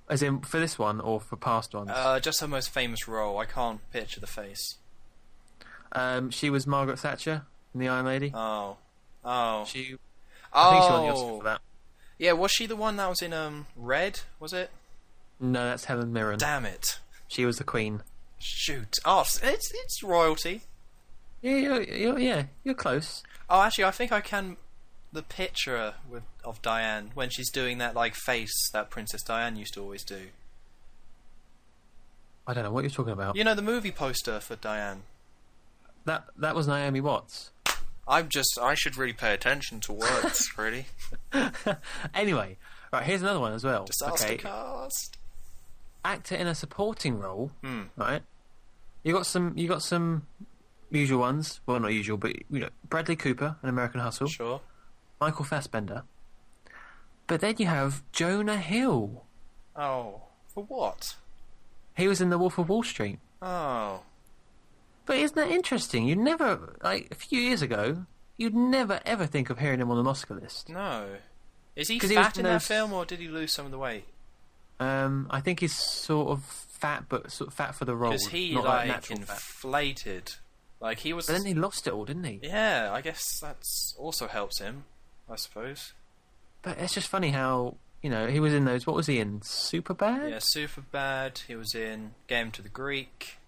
As in, for this one or for past ones? Just her most famous role. I can't picture the face. She was Margaret Thatcher in The Iron Lady. Oh. I think she won the Oscar for that. Yeah, was she the one that was in Red, was it? No, that's Helen Mirren. Damn it. She was the Queen. Shoot. Oh, it's royalty. Yeah, you're close. Oh, actually, I think I can... The picture of Diane, when she's doing that like face that Princess Diane used to always do. I don't know what you're talking about. You know, the movie poster for Diane. That was Naomi Watts. I should really pay attention to words, really. Anyway, right, here's another one as well. Disaster cast. Actor in a supporting role, right? You got some usual ones. Well, not usual, but Bradley Cooper in American Hustle. Sure. Michael Fassbender. But then you have Jonah Hill. Oh, for what? He was in The Wolf of Wall Street. Oh. But isn't that interesting? You never, like, a few years ago, you'd never ever think of hearing him on an Oscar list. No. Is he 'Cause fat he in that film, or did he lose some of the weight? I think he's sort of fat, but sort of fat for the role. Because he, not like natural fat. inflated. Like, he was... But then he lost it all, didn't he? Yeah, I guess that's also helps him, I suppose. But it's just funny how, he was in those... What was he in? Superbad? Yeah, Superbad. He was in Game to the Greek.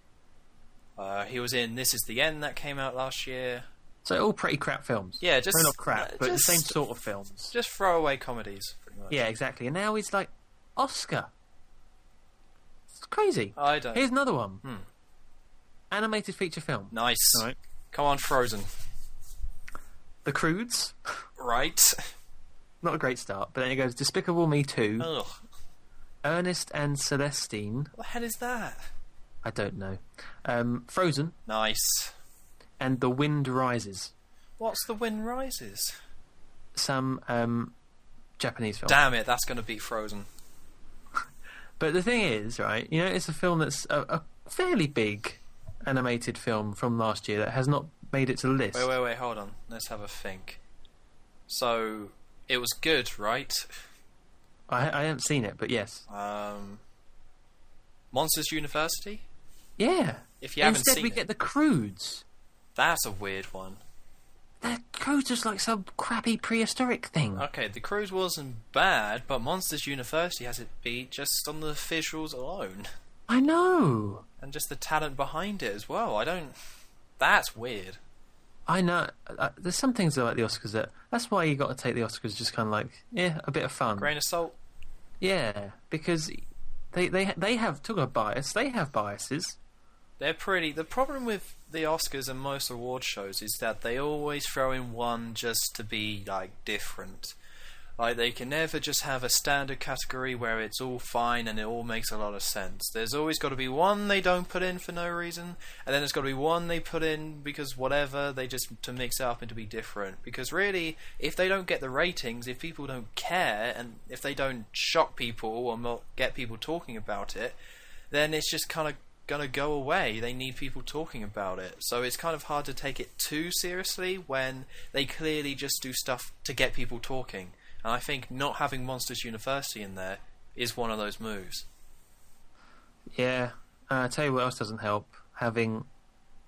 He was in This Is the End that came out last year. So all pretty crap films. Yeah, just... Well, not crap, but the same sort of films. Just throwaway comedies, pretty much. Yeah, exactly. And now he's like, Oscar. It's crazy. I don't... Here's another one. Animated feature film. Nice. All right. Come on, Frozen. The Croods. Right. Not a great start, but then it goes Despicable Me 2. Ugh. Ernest and Celestine. What the hell is that? I don't know. Frozen. Nice. And The Wind Rises. What's The Wind Rises? Some Japanese film. Damn it, that's going to beat Frozen. But the thing is, right, it's a film that's a fairly big animated film from last year that has not made it to the list. Wait, hold on. Let's have a think. So, it was good, right? I haven't seen it, but yes. Monsters University? Yeah. If you haven't Instead seen we it. get The Croods. That's a weird one. The Croods was like some crappy prehistoric thing. Okay, The Cruise wasn't bad, but Monsters University has it beat just on the visuals alone. I know. And just the talent behind it as well. That's weird. I know. There's some things about the Oscars that's why you got to take the Oscars just kind of like, a bit of fun. Grain of salt. Yeah, because they have, talk about bias, they have biases. They're pretty... The problem with the Oscars and most award shows is that they always throw in one just to be, like, different. Like, they can never just have a standard category where it's all fine and it all makes a lot of sense. There's always got to be one they don't put in for no reason, and then there's got to be one they put in because whatever, they just to mix it up and to be different. Because really, if they don't get the ratings, if people don't care, and if they don't shock people or not get people talking about it, then it's just kind of gonna go away. They need people talking about it. So it's kind of hard to take it too seriously when they clearly just do stuff to get people talking. And I think not having Monsters University in there is one of those moves. Yeah, Tell you what else doesn't help. Having,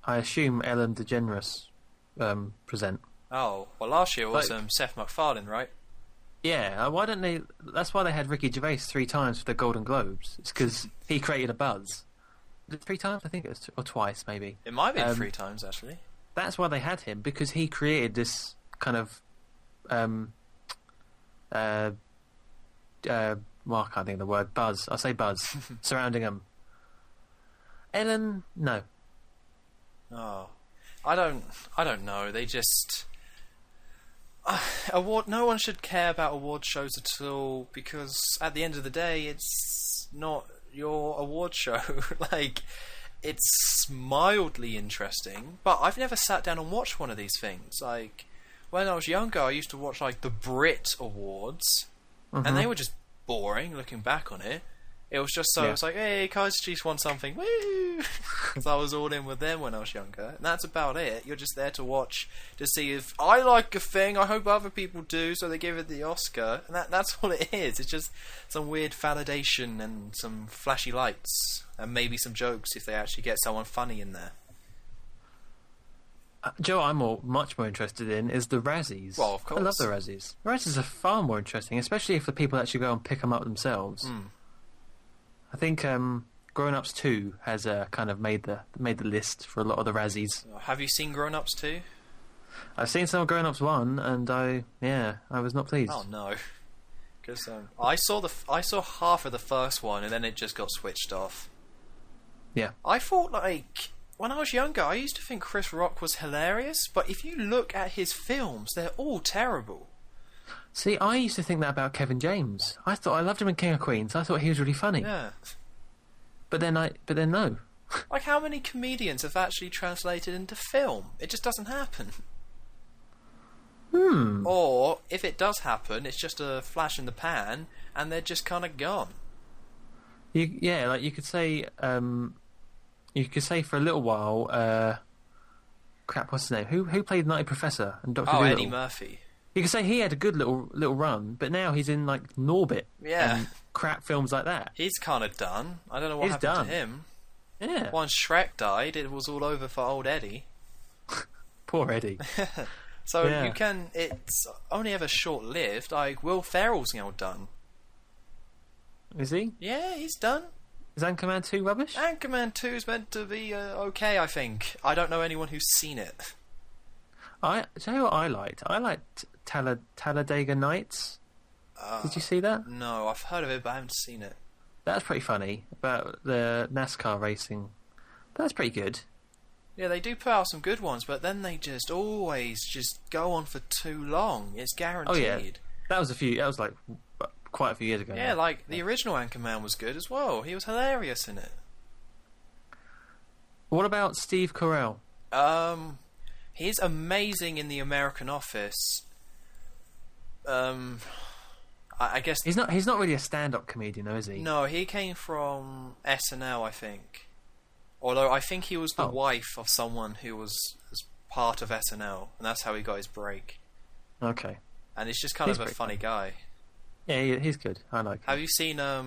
I assume, Ellen DeGeneres present. Oh, well, last year it was Like- Seth MacFarlane, right? Yeah, why don't they... That's why they had Ricky Gervais 3 times for the Golden Globes. It's because he created a buzz. 3 times? I think it was... Or twice, maybe. It might have been 3 times, actually. That's why they had him, because he created this kind of... well, I can't think of the word. Buzz. I'll say buzz. Surrounding him. Ellen, no. Oh, I don't know. They just no one should care about award shows at all, because at the end of the day, it's not your award show. Like, it's mildly interesting, but I've never sat down and watched one of these things. Like, when I was younger, I used to watch like the Brit Awards, and they were just boring. Looking back on it, it was just so. Yeah. It's like, hey, Kaiser Chiefs won something, woo! Because I was all in with them when I was younger, and that's about it. You're just there to watch to see if I like a thing. I hope other people do, so they give it the Oscar, and that's all it is. It's just some weird validation and some flashy lights, and maybe some jokes if they actually get someone funny in there. Joe, much more interested in is the Razzies. Well, of course. I love the Razzies. Razzies are far more interesting, especially if the people actually go and pick them up themselves. I think Grown Ups 2 has kind of made the list for a lot of the Razzies. Have you seen Grown Ups 2? I've seen some of Grown Ups 1, and I was not pleased. Oh no, because I saw half of the first one, and then it just got switched off. Yeah. I thought, like, when I was younger, I used to think Chris Rock was hilarious, but if you look at his films, they're all terrible. See, I used to think that about Kevin James. I loved him in King of Queens. I thought he was really funny. Yeah. But then no. Like, how many comedians have actually translated into film? It just doesn't happen. Or, if it does happen, it's just a flash in the pan, and they're just kind of gone. You could say for a little while, crap, what's his name? Who played Nutty Professor and Dr. Dolittle? Eddie Murphy. You could say he had a good little run, but now he's in like Norbit and crap films like that. He's kind of done. I don't know what happened to him. Yeah. Once Shrek died, it was all over for old Eddie. Poor Eddie. So it's only ever short-lived. Like, Will Ferrell's now done. Is he? Yeah, he's done. Is Anchorman 2 rubbish? Anchorman 2 is meant to be okay, I think. I don't know anyone who's seen it. Tell you what I liked? I liked Talladega Nights. Did you see that? No, I've heard of it, but I haven't seen it. That's pretty funny, about the NASCAR racing. That's pretty good. Yeah, they do put out some good ones, but then they just always just go on for too long. It's guaranteed. Oh yeah, that was like quite a few years ago. Yeah, now. like the original Anchorman was good as well. He was hilarious in it. What about Steve Carell? He's amazing in The American Office. I guess He's not really a stand-up comedian, though, is he? no, he came from SNL, I think. Although I think he was the wife of someone who was part of SNL, and that's how he got his break. Okay. And he's just kind of a funny guy. Yeah, he's good. I like him. Have you seen? I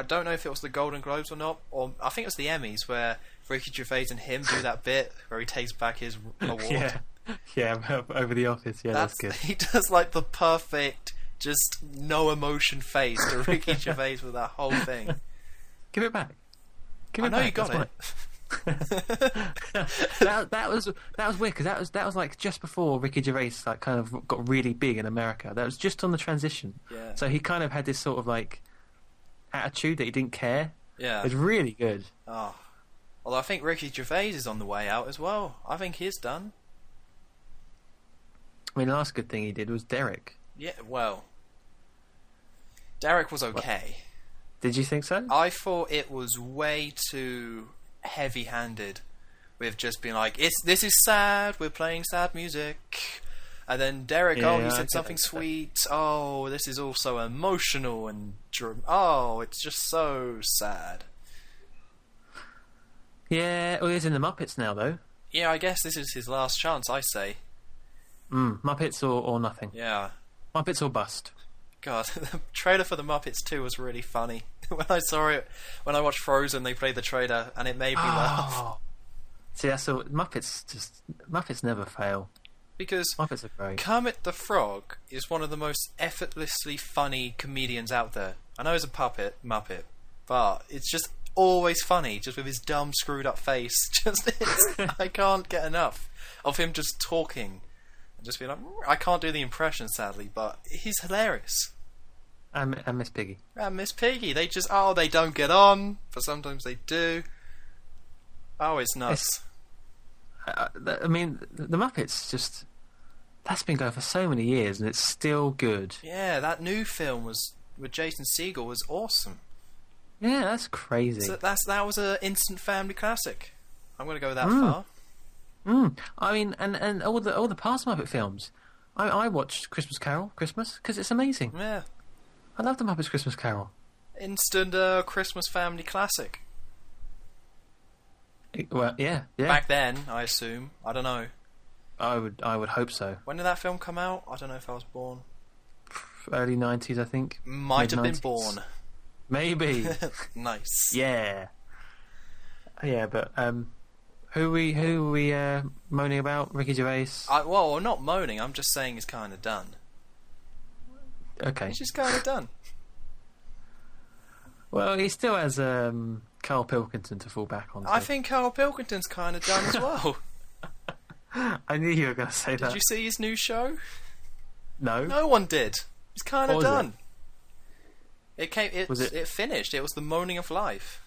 don't know if it was the Golden Globes or not, or I think it was the Emmys where Ricky Gervais and him do that bit where he takes back his award. Yeah, over the office. Yeah, that's good. He does like the perfect, just no emotion face to Ricky Gervais with that whole thing. Give it back. I know you got it. that was weird because that was like just before Ricky Gervais like kind of got really big in America. That was just on the transition. Yeah. So he kind of had this sort of like attitude that he didn't care. Yeah. It was really good. Oh. Although I think Ricky Gervais is on the way out as well. I think he's done. I mean, the last good thing he did was Derek. Yeah, well, Derek was okay. Did you think so? I thought it was way too heavy-handed with just being like, this is sad, we're playing sad music. And then Derek, he said something sweet. Oh, this is also emotional and it's just so sad. Yeah, well, he's in the Muppets now, though. Yeah, I guess this is his last chance, I say. Muppets or nothing. Yeah. Muppets or bust. God, the trailer for the Muppets 2 was really funny. when I saw it, when I watched Frozen, they played the trailer, and it made me laugh. See, that's all. Muppets never fail. Because Muppets are great. Kermit the Frog is one of the most effortlessly funny comedians out there. I know he's a Muppet, but it's just always funny, just with his dumb, screwed up face. I can't get enough of him just talking. And just being like, I can't do the impression, sadly, but he's hilarious. And Miss Piggy. And Miss Piggy, they don't get on, but sometimes they do. Oh, it's nuts. I mean, the Muppets just... That's been going for so many years, and it's still good. Yeah, that new film with Jason Segel was awesome. Yeah, that's crazy. So that was an instant family classic. I'm going to go that far. I mean, and all the past Muppet films. I watched Christmas because it's amazing. Yeah. I love the Muppets Christmas Carol. Instant Christmas family classic. Well, yeah. Back then, I assume. I don't know. I would hope so. When did that film come out? I don't know if I was born. Early 90s, I think. Might have been Mid-90s. born. Maybe. Nice. Yeah. Yeah, but who are we moaning about? Ricky Gervais? Well, I'm not moaning. I'm just saying it's kind of done. Okay. It's just kind of done. Well, he still has Carl Pilkington to fall back on. I think Carl Pilkington's kind of done as well. I knew you were going to say that. Did you see his new show? No. No one did. It's kind of done. It finished. It was the moaning of life.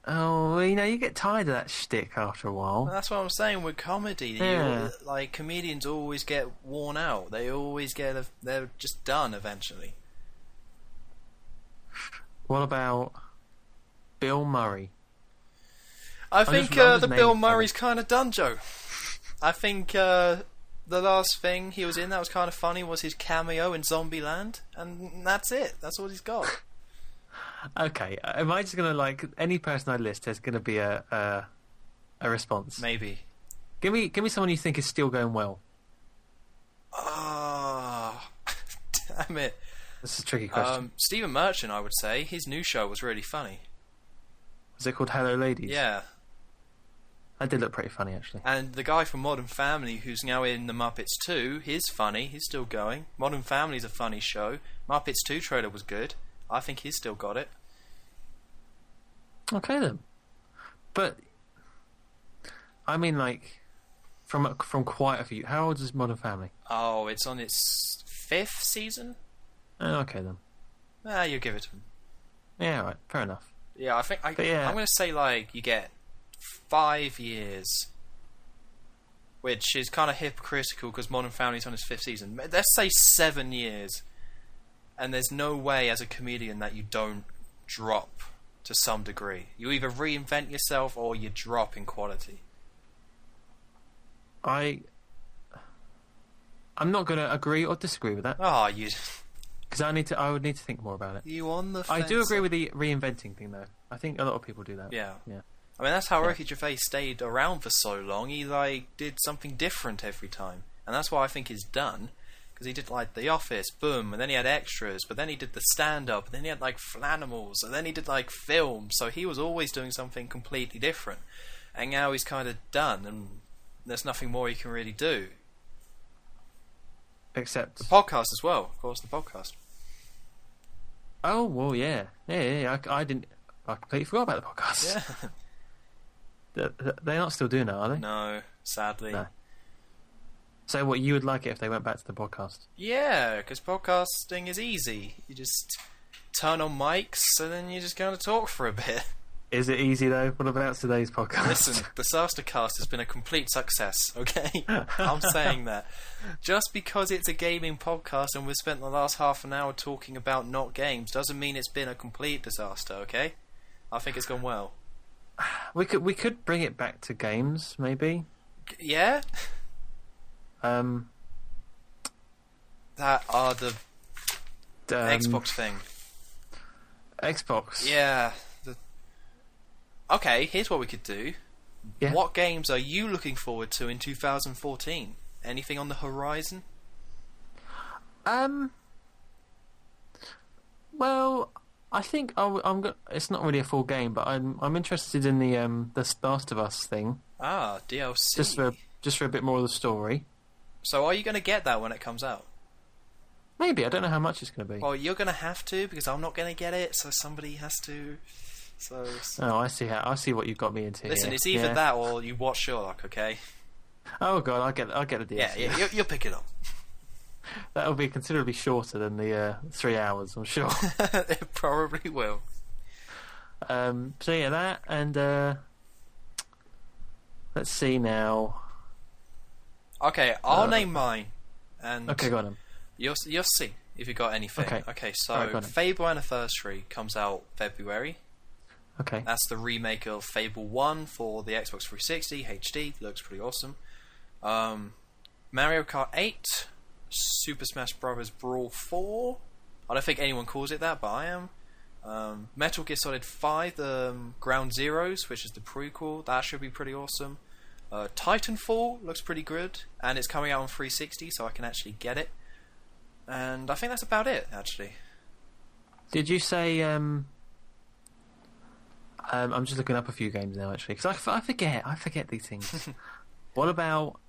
Oh, you get tired of that shtick after a while. Well, that's what I'm saying with comedy. Yeah. Comedians always get worn out. They always they're just done eventually. What about Bill Murray? I think the Bill Murray's kind of done, Joe. I think the last thing he was in that was kind of funny was his cameo in Zombieland, and that's it. That's all he's got. Okay, am I just gonna any person I list? There's gonna be a response. Maybe. Give me someone you think is still going well. Ah, damn it. This is a tricky question. Stephen Merchant, I would say his new show was really funny. Was it called Hello Ladies? Yeah. That did look pretty funny, actually. And the guy from Modern Family, who's now in the Muppets 2, he's funny. He's still going. Modern Family's a funny show. Muppets 2 trailer was good. I think he's still got it. Okay then. But I mean, from quite a few. How old is Modern Family? Oh, it's on its 5th season. Oh, okay then. You give it to him. Yeah, right. Fair enough. Yeah, I think I'm going to say you get 5 years, which is kind of hypocritical because Modern Family's on its 5th season. Let's say 7 years, and there's no way as a comedian that you don't drop to some degree. You either reinvent yourself or you drop in quality. I'm not going to agree or disagree with that. Oh, you. Because I would need to think more about it. You on the I fence? do agree with the reinventing thing, though. I think a lot of people do that. Yeah. Yeah. I mean, that's how Ricky Gervais stayed around for so long. He did something different every time, and that's why I think he's done. Because he did The Office, boom, and then he had extras, but then he did the stand-up, and then he had Flanimals, and then he did film. So he was always doing something completely different, and now he's kind of done, and there's nothing more he can really do. Except the podcast as well, of course. The podcast. Oh well, yeah. I completely forgot about the podcast. Yeah. They're not still doing that, are they? No, sadly. No. So what, you would like it if they went back to the podcast? Yeah, because podcasting is easy. You just turn on mics and then you just kind of talk for a bit. Is it easy though? What about today's podcast? Listen, the Disastercast has been a complete success, okay? I'm saying that. Just because it's a gaming podcast and we've spent the last half an hour talking about not games doesn't mean it's been a complete disaster, okay? I think it's gone well. We could bring it back to games, maybe. Yeah? That are the Xbox thing. Xbox. Yeah. Okay, here's what we could do. Yeah. What games are you looking forward to in 2014? Anything on the horizon? Well, I think it's not really a full game, but I'm interested in the Last of Us thing. Ah, DLC. Just for a bit more of the story. So are you going to get that when it comes out? Maybe. I don't know how much it's going to be. Well, you're going to have to, because I'm not going to get it, so somebody has to. So. Oh, I see what you've got me into. Listen, here. it's either that or you watch Sherlock, okay? Oh god, I'll get the DLC. Yeah, you'll pick it up. That'll be considerably shorter than the 3 hours, I'm sure. It probably will. So yeah, that and let's see now. Okay, I'll name mine. And okay, go on. You'll see if you got anything. Okay, so right, Fable Anniversary comes out February. Okay. That's the remake of Fable 1 for the Xbox 360 HD. Looks pretty awesome. Mario Kart 8, Super Smash Bros. Brawl 4. I don't think anyone calls it that, but I am. Metal Gear Solid 5, Ground Zeroes, which is the prequel. That should be pretty awesome. Titanfall looks pretty good, and it's coming out on 360, so I can actually get it. And I think that's about it, actually. Did you say... I'm just looking up a few games now, actually, because I forget these things. What about...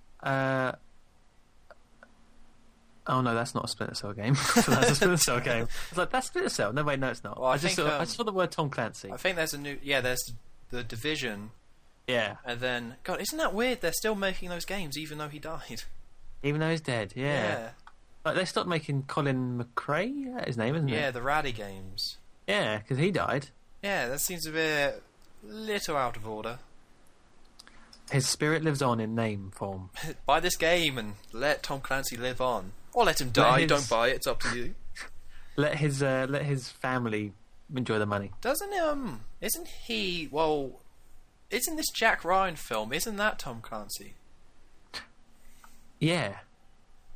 Oh no, that's not a Splinter Cell game. That's a Splinter Cell game. I was like, that's Splinter Cell. No, wait, no, it's not. Well, I saw the word Tom Clancy. I think there's a new... Yeah, there's the Division. Yeah. And then... God, isn't that weird? They're still making those games, even though he died. Even though he's dead, yeah. Like, they stopped making Colin McRae, that's his name, isn't it? Yeah, the Ratty games. Yeah, because he died. Yeah, that seems a bit... little out of order. His spirit lives on in name form. Buy this game and let Tom Clancy live on. Or let him die, don't buy it, it's up to you. Let his family enjoy the money. Isn't he... Well, isn't this Jack Ryan film, isn't that Tom Clancy? Yeah.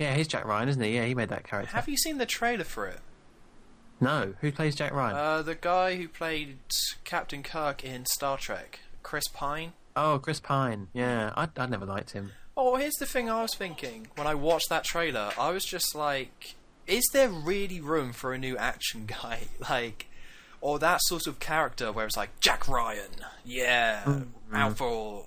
Yeah, he's Jack Ryan, isn't he? Yeah, he made that character. Have you seen the trailer for it? No. Who plays Jack Ryan? The guy who played Captain Kirk in Star Trek. Chris Pine. Oh, Chris Pine. Yeah, I never liked him. Oh, here's the thing I was thinking. When I watched that trailer, I was just like, is there really room for a new action guy? Like, or that sort of character where it's like, Jack Ryan, yeah, out for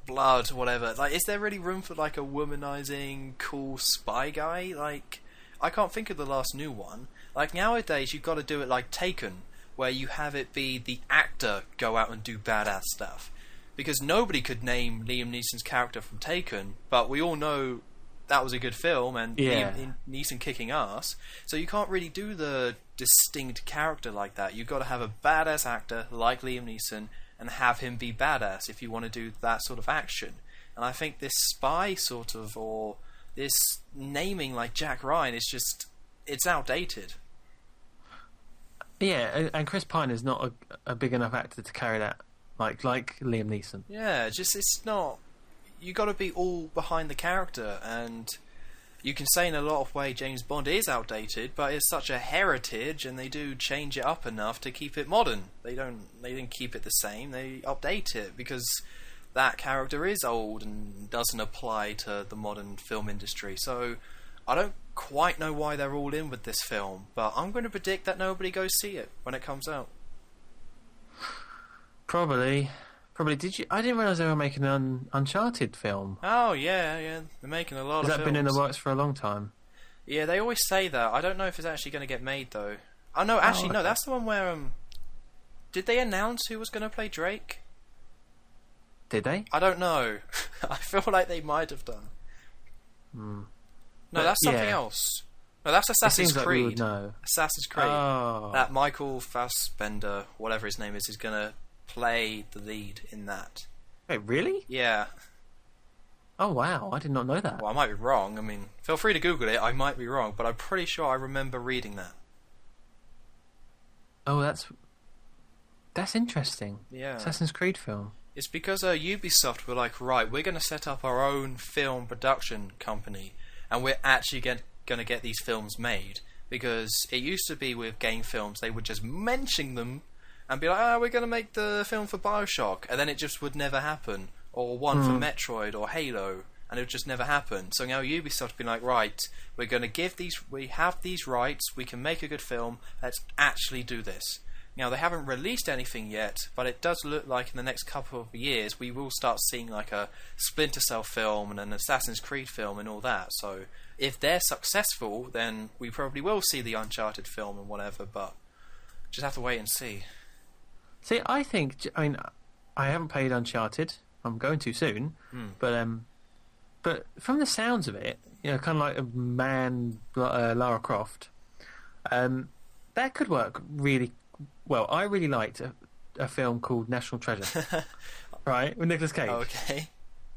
blood, whatever. Like, is there really room for like a womanizing, cool spy guy? Like, I can't think of the last new one. Like, nowadays, you've got to do it like Taken, where you have it be the actor go out and do badass stuff. Because nobody could name Liam Neeson's character from Taken, but we all know that was a good film, and Liam Neeson kicking ass. So you can't really do the distinct character like that. You've got to have a badass actor like Liam Neeson, and have him be badass if you want to do that sort of action. And I think this spy sort of, or this naming like Jack Ryan is just, it's outdated. Yeah, and Chris Pine is not a big enough actor to carry that, like Liam Neeson. Yeah, just it's not. You got to be all behind the character, and you can say in a lot of ways James Bond is outdated, but it's such a heritage, and they do change it up enough to keep it modern. They didn't keep it the same. They update it because that character is old and doesn't apply to the modern film industry. So I don't quite know why they're all in with this film, but I'm going to predict that nobody goes see it when it comes out. Probably. Did you? I didn't realise they were making an Uncharted film. Oh yeah, they're making a lot of films. Has that been in the works for a long time? Yeah, they always say that. I don't know if it's actually going to get made though. Oh no, actually no, that's the one where did they announce who was going to play Drake? Did they? I don't know. I feel like they might have done. Hmm. No, that's something else. No, that's Assassin's Creed. Like we would know. Assassin's Creed. Oh. That Michael Fassbender, whatever his name is going to play the lead in that. Wait, really? Yeah. Oh wow, I did not know that. Well, I might be wrong. I mean, feel free to Google it. I might be wrong, but I'm pretty sure I remember reading that. Oh, that's interesting. Yeah. Assassin's Creed film. It's because Ubisoft were like, right, we're going to set up our own film production company, and we're actually going to get these films made. Because it used to be with game films, they would just mention them and be like, we're going to make the film for BioShock, and then it just would never happen. Or one for Metroid or Halo, and it would just never happen. So now Ubisoft been like, right, we have these rights, we can make a good film, let's actually do this. Now, they haven't released anything yet, but it does look like in the next couple of years we will start seeing like a Splinter Cell film and an Assassin's Creed film and all that. So if they're successful, then we probably will see the Uncharted film and whatever, but just have to wait and see. See, I mean, I haven't played Uncharted. I'm going to soon, but from the sounds of it, you know, kind of like a man, Lara Croft, that could work really well. I really liked a film called National Treasure, right, with Nicolas Cage. Okay.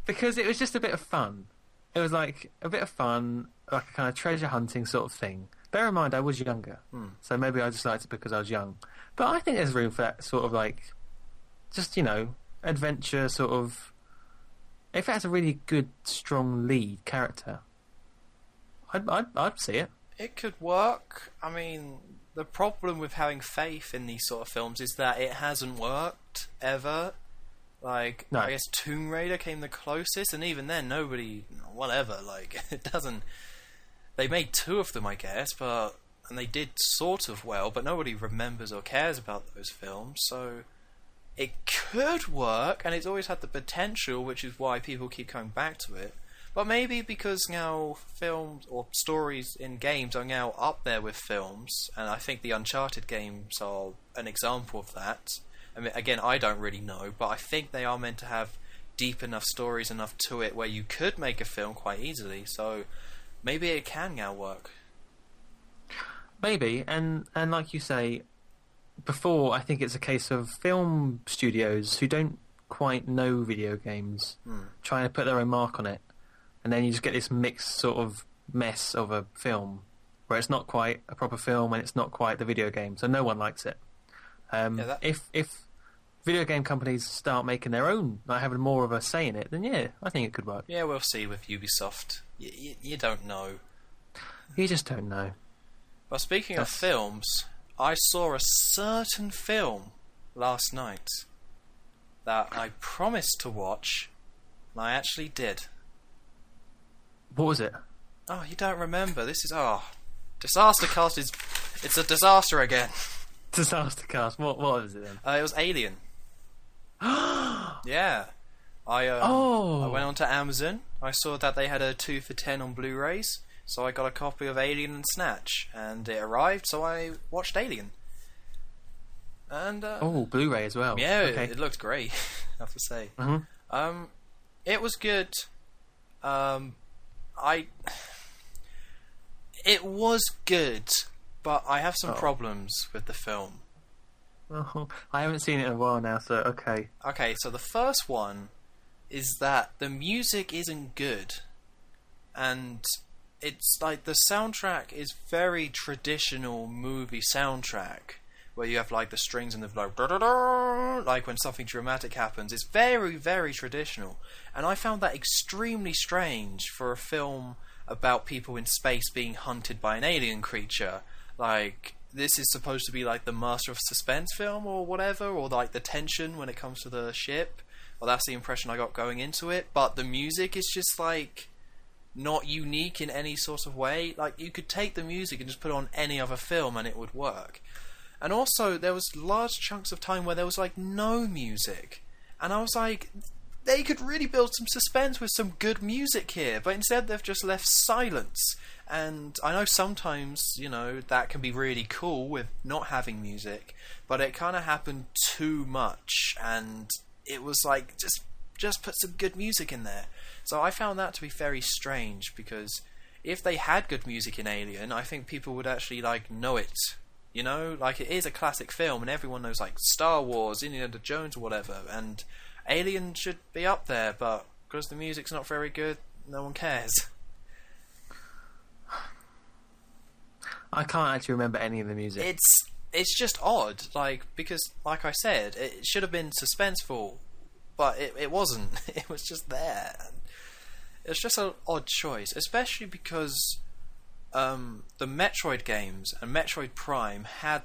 Because it was just a bit of fun. It was like a bit of fun, like a kind of treasure hunting sort of thing. Bear in mind, I was younger, so maybe I just liked it because I was young. But I think there's room for that sort of like, just, you know, adventure sort of. If it has a really good, strong lead character, I'd see it. It could work. I mean, the problem with having faith in these sort of films is that it hasn't worked ever. Like, no. I guess Tomb Raider came the closest, and even then, nobody, whatever. Like, it doesn't. They made 2 of them, I guess, and they did sort of well, but nobody remembers or cares about those films. So it could work, and it's always had the potential, which is why people keep coming back to it. But maybe because now films or stories in games are now up there with films, and I think the Uncharted games are an example of that. I mean, again, I don't really know, but I think they are meant to have deep enough stories enough to it where you could make a film quite easily. So maybe it can now work. Maybe, and like you say before, I think it's a case of film studios who don't quite know video games trying to put their own mark on it, and then you just get this mixed sort of mess of a film where it's not quite a proper film and it's not quite the video game, so no one likes it. If video game companies start making their own, like having more of a say in it, then yeah, I think it could work. Yeah, we'll see with Ubisoft. You don't know. You just don't know. But speaking of films, I saw a certain film last night that I promised to watch, and I actually did. What was it? Oh, you don't remember? This is Disaster Cast it's a disaster again. Disaster Cast. What was it then? It was Alien. Yeah. I went onto Amazon. I saw that they had a 2 for $10 on Blu-rays, so I got a copy of Alien and Snatch, and it arrived, so I watched Alien. And Blu-ray as well. Yeah, okay. it looked great, I have to say. Mm-hmm. It was good. It was good, but I have some problems with the film. Oh, I haven't seen it in a while now, so okay. Okay, so the first one is that the music isn't good, and it's like the soundtrack is very traditional movie soundtrack, where you have like the strings and the like, like when something dramatic happens. It's very, very traditional, and I found that extremely strange for a film about people in space being hunted by an alien creature. Like, this is supposed to be like the Master of Suspense film or whatever, or like the tension when it comes to the ship. Well, that's the impression I got going into it. But the music is just like not unique in any sort of way. Like, you could take the music and just put it on any other film and it would work. And also, there was large chunks of time where there was like no music, and I was like, they could really build some suspense with some good music here, but instead they've just left silence. And I know sometimes, you know, that can be really cool with not having music, but it kind of happened too much, and it was like, just put some good music in there. So I found that to be very strange, because if they had good music in Alien, I think people would actually like know it. You know, like, it is a classic film, and everyone knows like Star Wars, Indiana Jones, or whatever, and Alien should be up there, but because the music's not very good, no one cares. I can't actually remember any of the music. It's just odd, like, because, like I said, it should have been suspenseful, but it wasn't. It was just there. It's just an odd choice, especially because the Metroid games and Metroid Prime had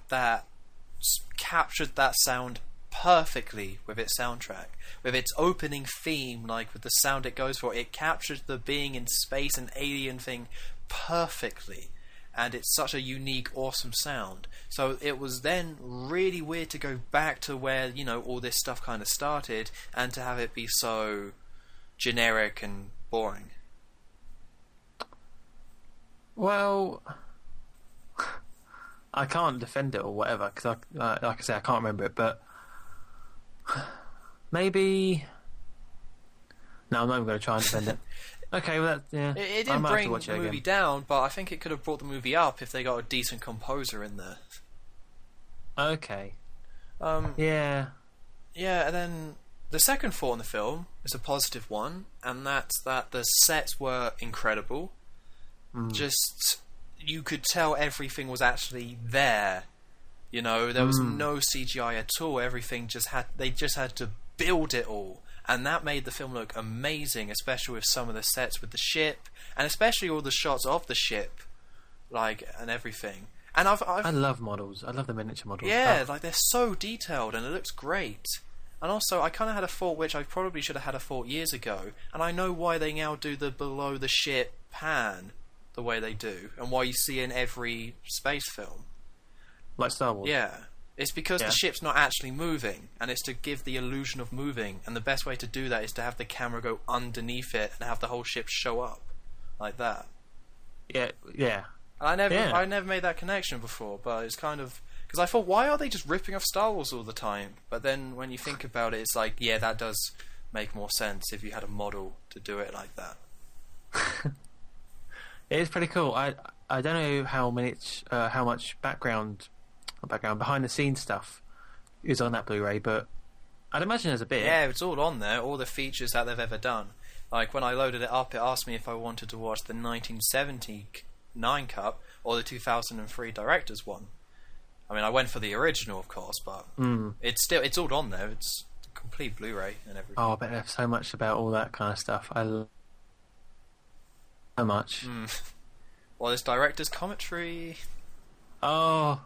captured that sound perfectly with its soundtrack, with its opening theme, like with the sound it goes for. It captured the being in space and alien thing perfectly, and it's such a unique, awesome sound. So it was then really weird to go back to where, you know, all this stuff kind of started, and to have it be so generic and boring. Well, I can't defend it or whatever, because like I say, I can't remember it, but maybe... No, I'm not even going to try and defend it. Okay, well, It didn't bring the movie down, but I think it could have brought the movie up if they got a decent composer in there. Okay. Yeah, and then the second thought in the film is a positive one, and that's that the sets were incredible. Just, you could tell everything was actually there. You know, there was no CGI at all. Everything they just had to build it all. And that made the film look amazing, especially with some of the sets with the ship, and especially all the shots of the ship, like, and everything. And I love models. I love the miniature models. Yeah, like, they're so detailed, and it looks great. And also, I kind of had a thought, which I probably should have had a thought years ago, and I know why they now do the below the ship pan the way they do, and why you see in every space film. Like Star Wars? Yeah. It's because the ship's not actually moving, and it's to give the illusion of moving, and the best way to do that is to have the camera go underneath it and have the whole ship show up like that. Yeah. And I never made that connection before, but it's kind of... Because I thought, why are they just ripping off Star Wars all the time? But then when you think about it, it's like, yeah, that does make more sense if you had a model to do it like that. It is pretty cool. I don't know how much background behind the scenes stuff is on that Blu-ray, but I'd imagine there's a bit. Yeah, it's all on there, all the features that they've ever done. Like, when I loaded it up, it asked me if I wanted to watch the 1979 cut or the 2003 director's one. I mean, I went for the original, of course, but it's all on there. It's a complete Blu-ray and everything. Oh, I bet there's so much about all that kind of stuff. I love so much. Well, there's director's commentary. Oh,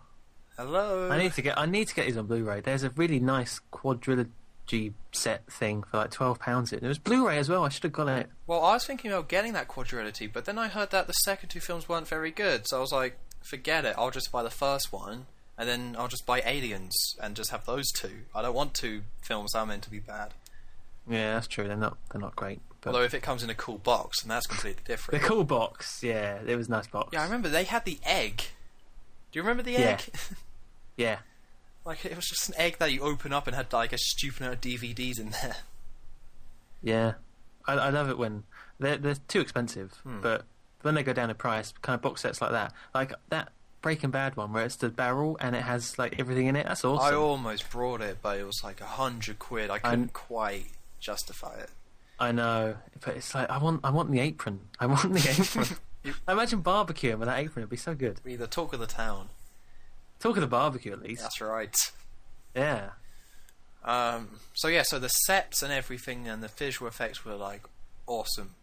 hello. I need to get these on Blu-ray. There's a really nice quadrilogy set thing for like £12. It was Blu-ray as well. I should have got it. Well, I was thinking about getting that quadrilogy, but then I heard that the second two films weren't very good, so I was like, forget it. I'll just buy the first one, and then I'll just buy Aliens and just have those two. I don't want two films that are meant to be bad. Yeah, that's true. They're not great. But although if it comes in a cool box, then that's completely different. The cool box, yeah, it was a nice box. Yeah, I remember they had the egg. Do you remember the egg? Yeah. Like, it was just an egg that you open up and had like a stupid amount of DVDs in there. Yeah, I love it when they're too expensive, but when they go down in price, kind of box sets like that Breaking Bad one where it's the barrel and it has like everything in it. That's awesome. I almost brought it, but it was like £100. I couldn't quite justify it. I know, but it's like I want the apron. I want the apron. I imagine barbecuing with that apron. It'd be so good. Be the talk of the town. Talk of the barbecue, at least. That's right. Yeah. So the sets and everything and the visual effects were like awesome,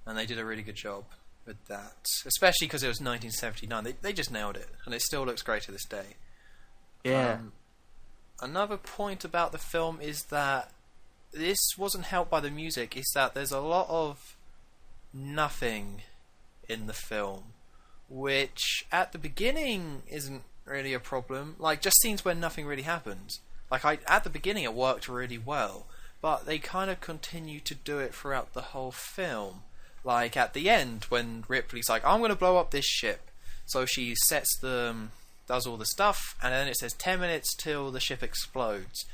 and they did a really good job with that. Especially because it was 1979. They just nailed it, and it still looks great to this day. Yeah. Another point about the film is that this wasn't helped by the music. Is that there's a lot of nothing in the film, which at the beginning isn't really a problem. Like, just scenes where nothing really happens. Like, at the beginning it worked really well, but they kind of continue to do it throughout the whole film. Like, at the end, when Ripley's like, I'm going to blow up this ship. So she does all the stuff, and then it says 10 minutes till the ship explodes.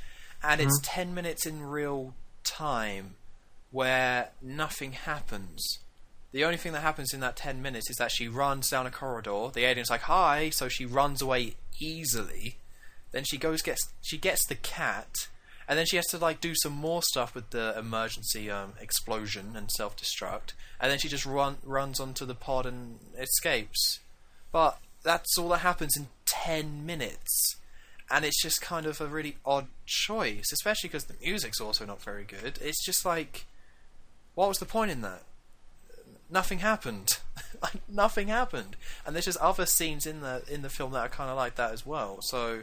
And it's 10 minutes in real time where nothing happens. The only thing that happens in that 10 minutes is that she runs down a corridor. The alien's like, hi, so she runs away easily. Then she gets the cat, and then she has to like do some more stuff with the emergency explosion and self-destruct. And then she just runs onto the pod and escapes. But that's all that happens in 10 minutes. And it's just kind of a really odd choice, especially because the music's also not very good. It's just like, what was the point in that? Nothing happened. Like, nothing happened. And there's just other scenes in the film that are kind of like that as well. So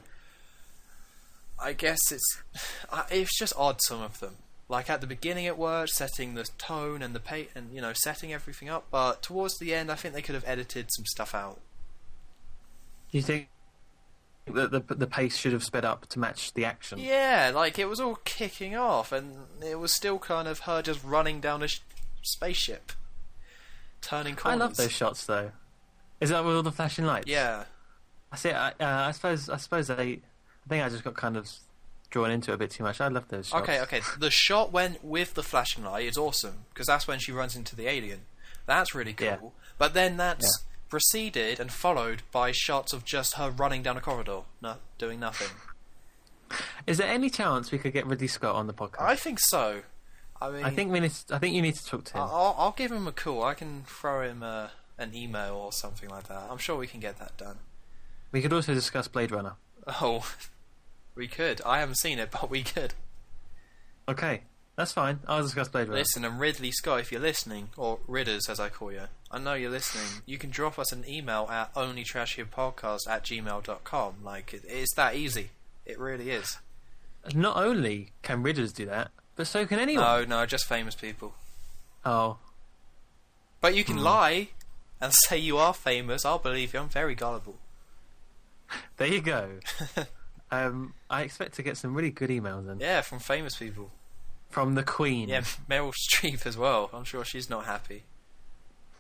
I guess it's just odd, some of them. Like, at the beginning it worked, setting the tone and the setting everything up. But towards the end, I think they could have edited some stuff out. You think that the pace should have sped up to match the action? Yeah, like it was all kicking off, and it was still kind of her just running down a spaceship, turning corners. I love those shots, though. Is that with all the flashing lights? Yeah. I see. I suppose I think I just got kind of drawn into it a bit too much. I love those shots. Okay. The shot when with the flashing light is awesome because that's when she runs into the alien. That's really cool. Yeah. But then that's preceded and followed by shots of just her running down a corridor, doing nothing. Is there any chance we could get Ridley Scott on the podcast? I think so. I mean, I think you need to talk to him. I'll give him a call. I can throw him an email or something like that. I'm sure we can get that done. We could also discuss Blade Runner. Oh, we could. I haven't seen it, but we could. Okay, that's fine. I'll discuss Blade Runner. Listen, and Ridley Scott, if you're listening, or Ridders as I call you, I know you're listening, you can drop us an email at onlytrashheapodcast@gmail.com. Like, it's that easy. It really is. Not only can Ridders do that, but so can anyone. No, just famous people. Oh. But you can lie and say you are famous. I'll believe you. I'm very gullible. There you go. I expect to get some really good emails then. Yeah, from famous people. From the Queen. Yeah, Meryl Streep as well. I'm sure she's not happy.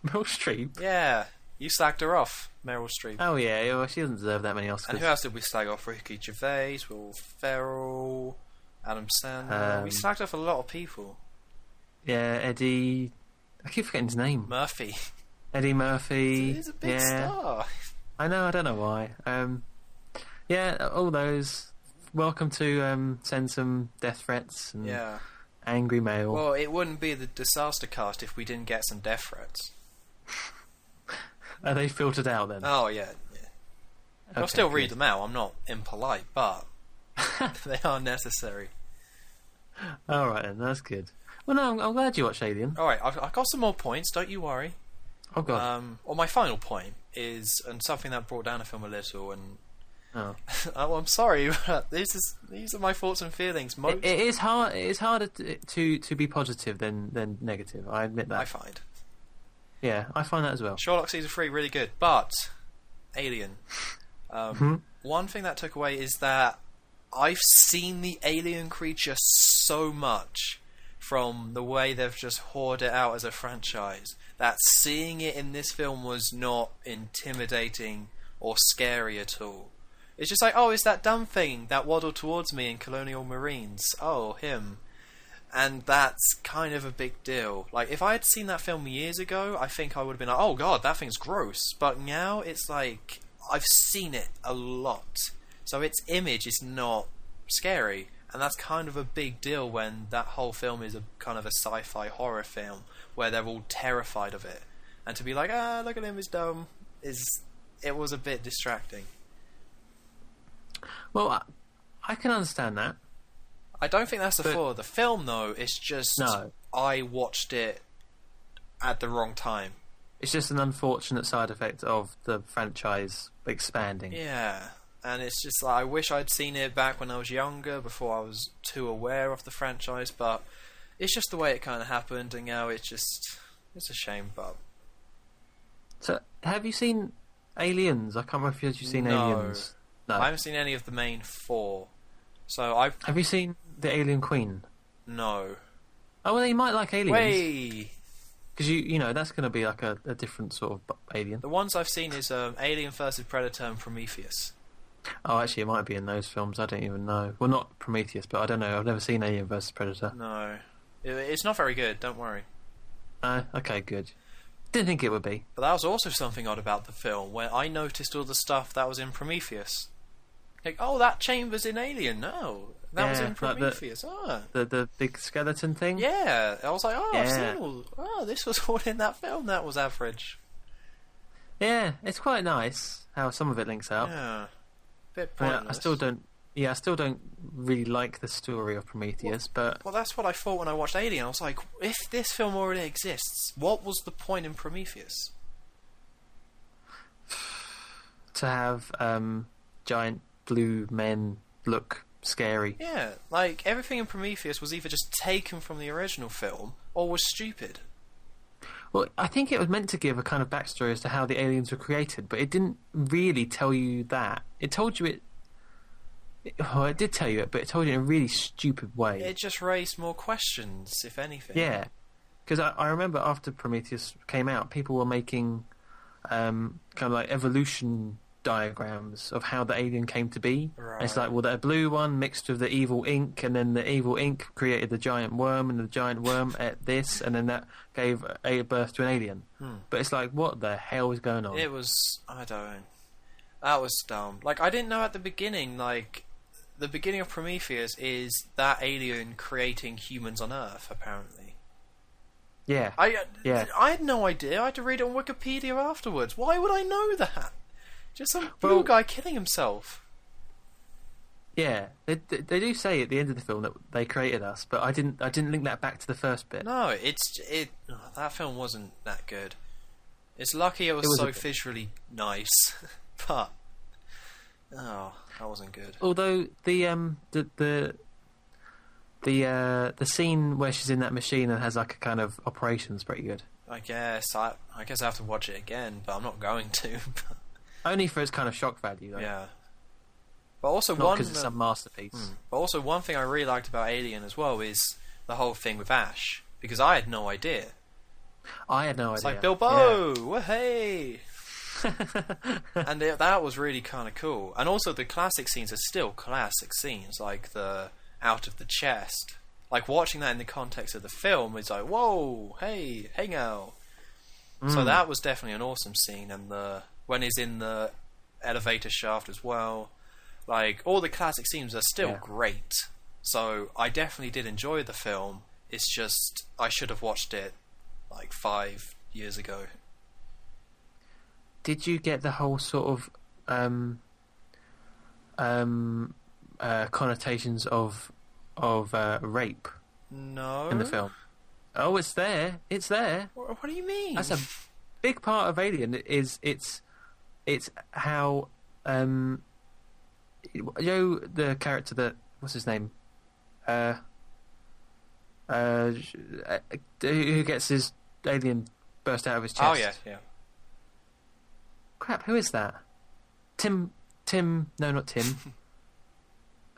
Meryl Streep? Yeah, you slagged her off, Meryl Streep. Oh yeah, well, she doesn't deserve that many Oscars. And who else did we slag off? Ricky Gervais, Will Ferrell, Adam Sandler. We slagged off a lot of people. Yeah, Eddie... I keep forgetting his name. Murphy. Eddie Murphy. He's a big star. I know, I don't know why. Yeah, all those. Welcome to send some death threats and angry mail. Well, it wouldn't be the Disaster Cast if we didn't get some death threats. Are they filtered out then? Oh, yeah. I'll still read them out. I'm not impolite, but they are necessary. Alright then, that's good. Well, no, I'm glad you watched Alien. Alright, I've got some more points, don't you worry. Oh, God. Well, my final point is, and something that brought down the film a little, and oh, I'm sorry, but these are my thoughts and feelings. It is hard. It is harder to be positive than negative. I admit that. I find. Yeah, I find that as well. Sherlock season 3 really good, but Alien. One thing that took away is that I've seen the alien creature so much from the way they've just hoarded it out as a franchise that seeing it in this film was not intimidating or scary at all. It's just like, oh, it's that dumb thing that waddled towards me in Colonial Marines. Oh, him. And that's kind of a big deal. Like, if I had seen that film years ago, I think I would have been like, oh god, that thing's gross. But now it's like, I've seen it a lot. So its image is not scary. And that's kind of a big deal when that whole film is a kind of a sci-fi horror film where they're all terrified of it. And to be like, look at him, he's dumb, it was a bit distracting. Well, I can understand that. I don't think that's the flaw of the film, though. It's just I watched it at the wrong time. It's just an unfortunate side effect of the franchise expanding. Yeah, and it's just like, I wish I'd seen it back when I was younger, before I was too aware of the franchise, but it's just the way it kind of happened, and now it's a shame, but... So, have you seen Aliens? I can't remember if you've seen Aliens. No. I haven't seen any of the main four. So Have you seen The Alien Queen? No. Oh, well, you might like Aliens. Way. Because you know that's going to be like a different sort of alien. The ones I've seen is Alien vs Predator and Prometheus. Oh, actually, it might be in those films. I don't even know. Well, not Prometheus, but I don't know. I've never seen Alien vs Predator. No, it's not very good. Don't worry. Okay, good. Didn't think it would be. But that was also something odd about the film, where I noticed all the stuff that was in Prometheus. Like, oh, that chamber's in Alien. No, that was in Prometheus. The big skeleton thing. Yeah, I was like, I've seen all. Oh, this was all in that film. That was average. Yeah, it's quite nice how some of it links up. Yeah, bit pointless. I still don't really like the story of Prometheus, but... Well, that's what I thought when I watched Alien. I was like, if this film already exists, what was the point in Prometheus? To have giant blue men look scary. Yeah, like, everything in Prometheus was either just taken from the original film, or was stupid. Well, I think it was meant to give a kind of backstory as to how the aliens were created, but it didn't really tell you that. It told you it. Well, it did tell you it, but it told you in a really stupid way. It just raised more questions, if anything. Yeah, because I remember after Prometheus came out, people were making kind of like evolution diagrams of how the alien came to be. Right. And it's like, well, the blue one mixed with the evil ink, and then the evil ink created the giant worm, and the giant worm ate this, and then that gave a birth to an alien. But it's like, what the hell is going on? It was... I don't know. That was dumb. Like, I didn't know at the beginning, like... The beginning of Prometheus is that alien creating humans on Earth, apparently. Yeah. I had no idea. I had to read it on Wikipedia afterwards. Why would I know that? Just some blue guy killing himself. Yeah, they do say at the end of the film that they created us, but I didn't link that back to the first bit. No, that film wasn't that good. It's lucky it was so visually nice, but that wasn't good. Although the scene where she's in that machine and has like a kind of operation is pretty good. I guess I have to watch it again, but I'm not going to. Only for its kind of shock value, though. Yeah. But also not because it's a masterpiece. But also one thing I really liked about Alien as well is the whole thing with Ash, because I had no idea. It's like Bilbo, hey. And that was really kind of cool. And also the classic scenes are still classic scenes, like the out of the chest. Like watching that in the context of the film is like, whoa, hey now. So that was definitely an awesome scene. And when he's in the elevator shaft as well, like all the classic scenes are still great. So I definitely did enjoy the film. It's just I should have watched it like 5 years ago. Did you get the whole sort of connotations of rape? No. In the film? Oh, it's there. It's there. What do you mean? That's a big part of Alien. It's how you know the character that what's his name? Who gets his alien burst out of his chest? Oh yeah. Crap, who is that? Tim? No, not Tim.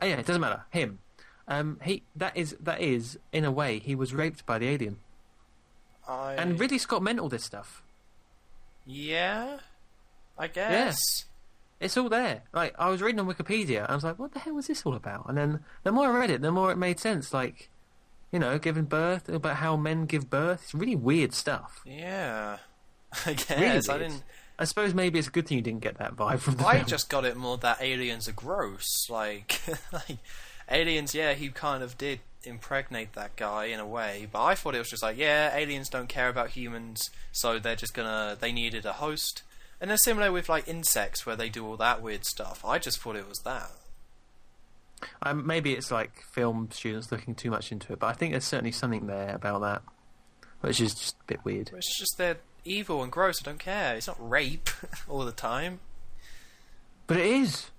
Oh, yeah, it doesn't matter. Him. That is in a way he was raped by the alien. And Ridley Scott meant all this stuff. Yeah, I guess. Yeah. It's all there. Like I was reading on Wikipedia, and I was like, "What the hell was this all about?" And then the more I read it, the more it made sense. Like, you know, giving birth, about how men give birth. It's really weird stuff. Yeah, I guess Really I didn't. I suppose maybe it's a good thing you didn't get that vibe from the I film. just got it more that aliens are gross. Like aliens, yeah, he kind of did impregnate that guy in a way, but I thought it was just like, yeah, aliens don't care about humans, so they're just they needed a host. And they're similar with like insects where they do all that weird stuff. I just thought it was that. Maybe it's like film students looking too much into it, but I think there's certainly something there about that, which is just a bit weird. It's just they're evil and gross. I don't care. It's not rape all the time. But it is.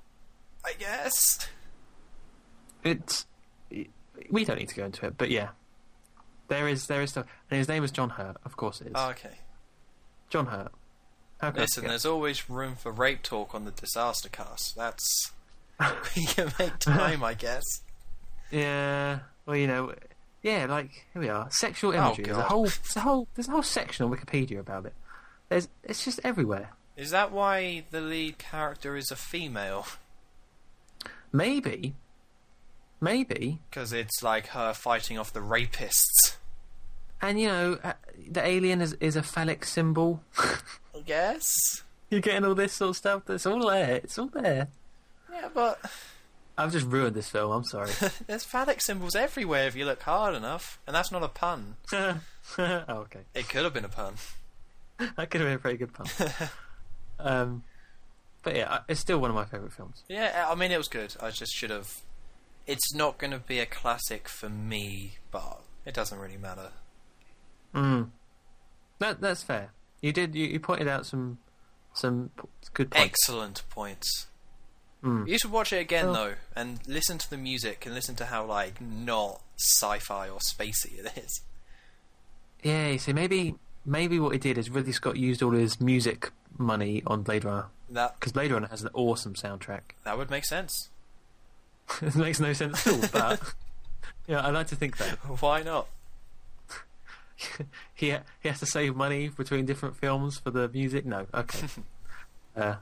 I guess. We don't need to go into it, but yeah. There is stuff. And his name is John Hurt, of course it is. Oh, okay. John Hurt. Listen, there's always room for rape talk on the Disaster Cast. That's... we can make time, I guess. Yeah. Well, you know... Yeah, like, here we are. Sexual imagery. There's a whole section on Wikipedia about it. It's just everywhere. Is that why the lead character is a female? Maybe. Because it's like her fighting off the rapists. And, you know, the alien is a phallic symbol. I guess. You're getting all this sort of stuff. It's all there. It's all there. Yeah, but... I've just ruined this film, I'm sorry. There's phallic symbols everywhere if you look hard enough. And that's not a pun. Oh, okay. It could have been a pun. That could have been a pretty good pun. But yeah, it's still one of my favourite films. Yeah, I mean, it was good. I just should have... It's not going to be a classic for me, but it doesn't really matter. That's fair. You pointed out some good points. Excellent points. You should watch it again though, and listen to the music and listen to how like not sci-fi or spacey it is. Yeah, you see, maybe maybe what he did is Ridley Scott used all his music money on Blade Runner. Because Blade Runner has an awesome soundtrack. That would make sense. It makes no sense at all, but yeah, I like to think that. Why not? he has to save money between different films for the music? No, okay. But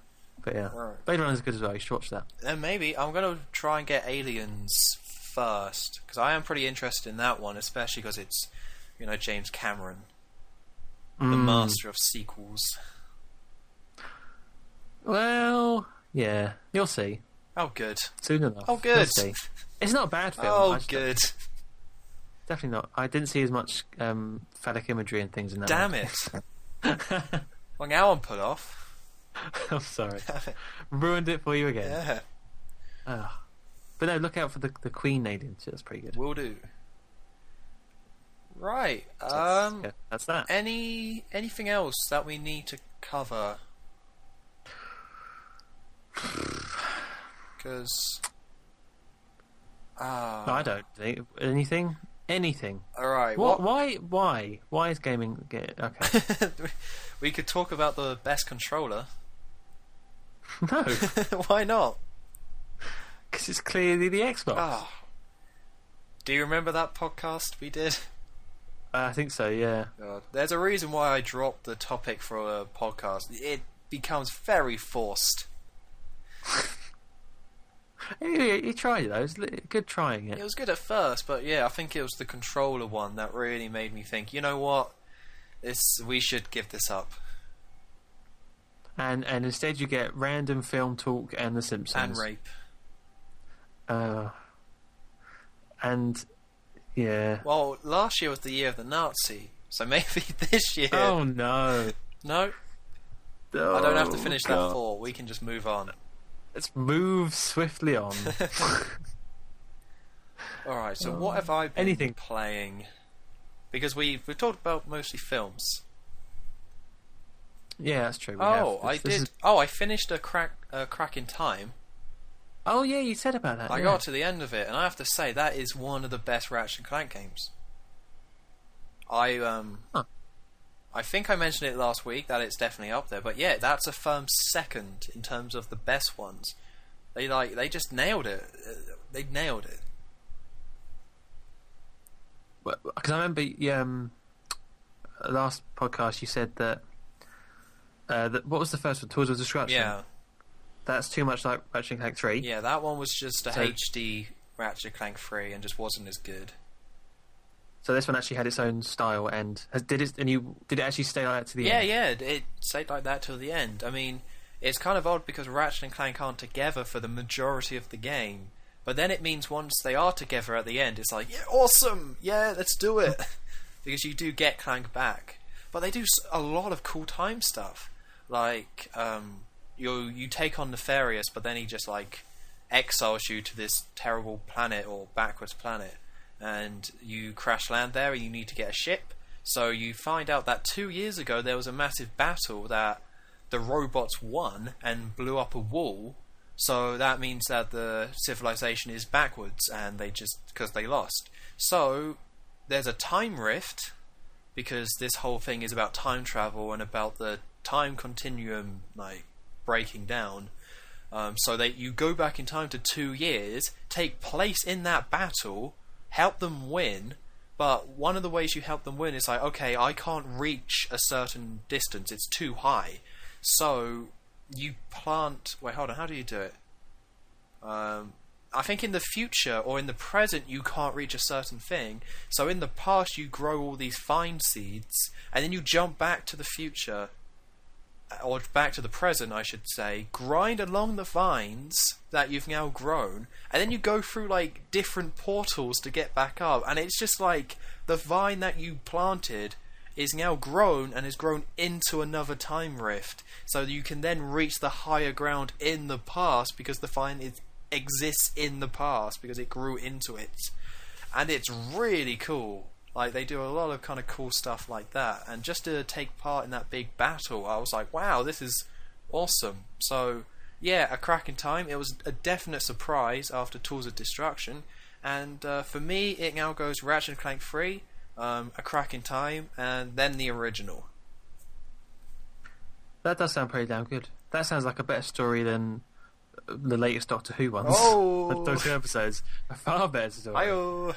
yeah, Right. Blade Runner's good as well. You should watch that. And maybe I'm going to try and get Aliens first, because I am pretty interested in that one, especially because it's, James Cameron, the master of sequels. Well, yeah, you'll see. Oh, good. Soon enough. Oh, good. You'll see. It's not a bad film. Oh, good. Definitely not. I didn't see as much phallic imagery and things in that. Damn one. it. Well, now I'm put off. I'm sorry. Ruined it for you again. Yeah. But no, look out for the Queen aliens. That's pretty good. Will do. Right. That's that. Anything else that we need to cover? Because No, I don't think anything. All right. Why is gaming? Okay. We could talk about the best controller. No, Why not? because it's clearly the Xbox. Oh. Do you remember that podcast we did? I think so. Yeah. God. There's a reason why I dropped the topic for a podcast. It becomes very forced. You tried it though. It was good trying it. It was good at first, but yeah, I think it was the controller one that really made me think, you know what? We should give this up. And instead you get random film talk and The Simpsons. And rape. And yeah. Well, last year was the year of the Nazi, so maybe this year. Oh no. No? Oh, I don't have to finish God. that thought. We can just move on. Let's move swiftly on. Alright, so what have I been anything. playing? Because we've talked about mostly films. Yeah, that's true. I finished a crack in time. Oh yeah, you said about that. I yeah. got to the end of it, and I have to say that is one of the best Ratchet and Clank games. I think I mentioned it last week that it's definitely up there, but yeah, that's a firm second in terms of the best ones. They just nailed it. They nailed it. Because I remember last podcast you said that what was the first one? Tools of Destruction. Yeah. That's too much like Ratchet and Clank 3. Yeah, that one was just a HD Ratchet and Clank 3 and just wasn't as good. So this one actually had its own style, and did it actually stay like that to the end? Yeah, it stayed like that till the end. I mean, it's kind of odd because Ratchet and Clank aren't together for the majority of the game, but then it means once they are together at the end, it's like, yeah, awesome, yeah, let's do it, because you do get Clank back. But they do a lot of cool time stuff, like you take on Nefarious, but then he just like exiles you to this terrible planet or backwards planet. And you crash land there and you need to get a ship. So you find out that 2 years ago there was a massive battle that the robots won and blew up a wall. So that means that the civilization is backwards and because they lost. So there's a time rift, because this whole thing is about time travel and about the time continuum like breaking down. So that you go back in time to 2 years, take place in that battle, help them win, but one of the ways you help them win is like, okay, I can't reach a certain distance, it's too high. So you plant... Wait, hold on, how do you do it? I think in the future or in the present you can't reach a certain thing, so in the past you grow all these vine seeds, and then you jump back to the future, or back to the present I should say, grind along the vines that you've now grown, and then you go through like different portals to get back up, and it's just like the vine that you planted is now grown and has grown into another time rift, so you can then reach the higher ground in the past because the vine exists in the past because it grew into it. And it's really cool. Like, they do a lot of kind of cool stuff like that, and just to take part in that big battle, I was like, wow, this is awesome. So yeah, a crack in time. It was a definite surprise after Tools of Destruction, and for me it now goes Ratchet and Clank 3, A Crack in Time, and then the original. That does sound pretty damn good. That sounds like a better story than the latest Doctor Who ones. Oh! Those 2 episodes are far better story. Hi-oh!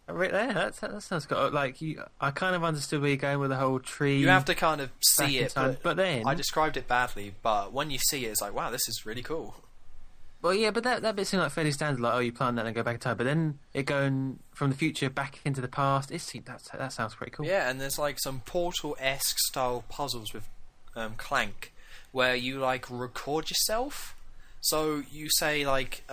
Right there, that sounds good. Like, I kind of understood where you're going with the whole tree. You have to kind of see it, but then... I described it badly, but when you see it, it's like, wow, this is really cool. Well, yeah, but that bit seemed like fairly standard, like, oh, you plant that and go back in time. But then it going from the future back into the past, that sounds pretty cool. Yeah, and there's like some Portal-esque style puzzles with Clank, where you like record yourself. So you say like,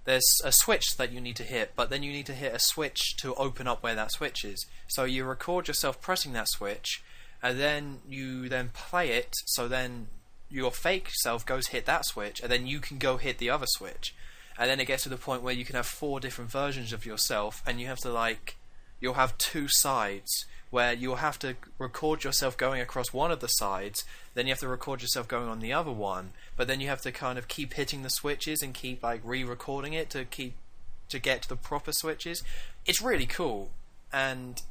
there's a switch that you need to hit, but then you need to hit a switch to open up where that switch is. So you record yourself pressing that switch, and then you then play it, so then your fake self goes hit that switch, and then you can go hit the other switch. And then it gets to the point where you can have 4 different versions of yourself, and you have to like, you'll have 2 sides, where you'll have to record yourself going across one of the sides, then you have to record yourself going on the other one, but then you have to kind of keep hitting the switches and keep like re-recording it to get to the proper switches. It's really cool, and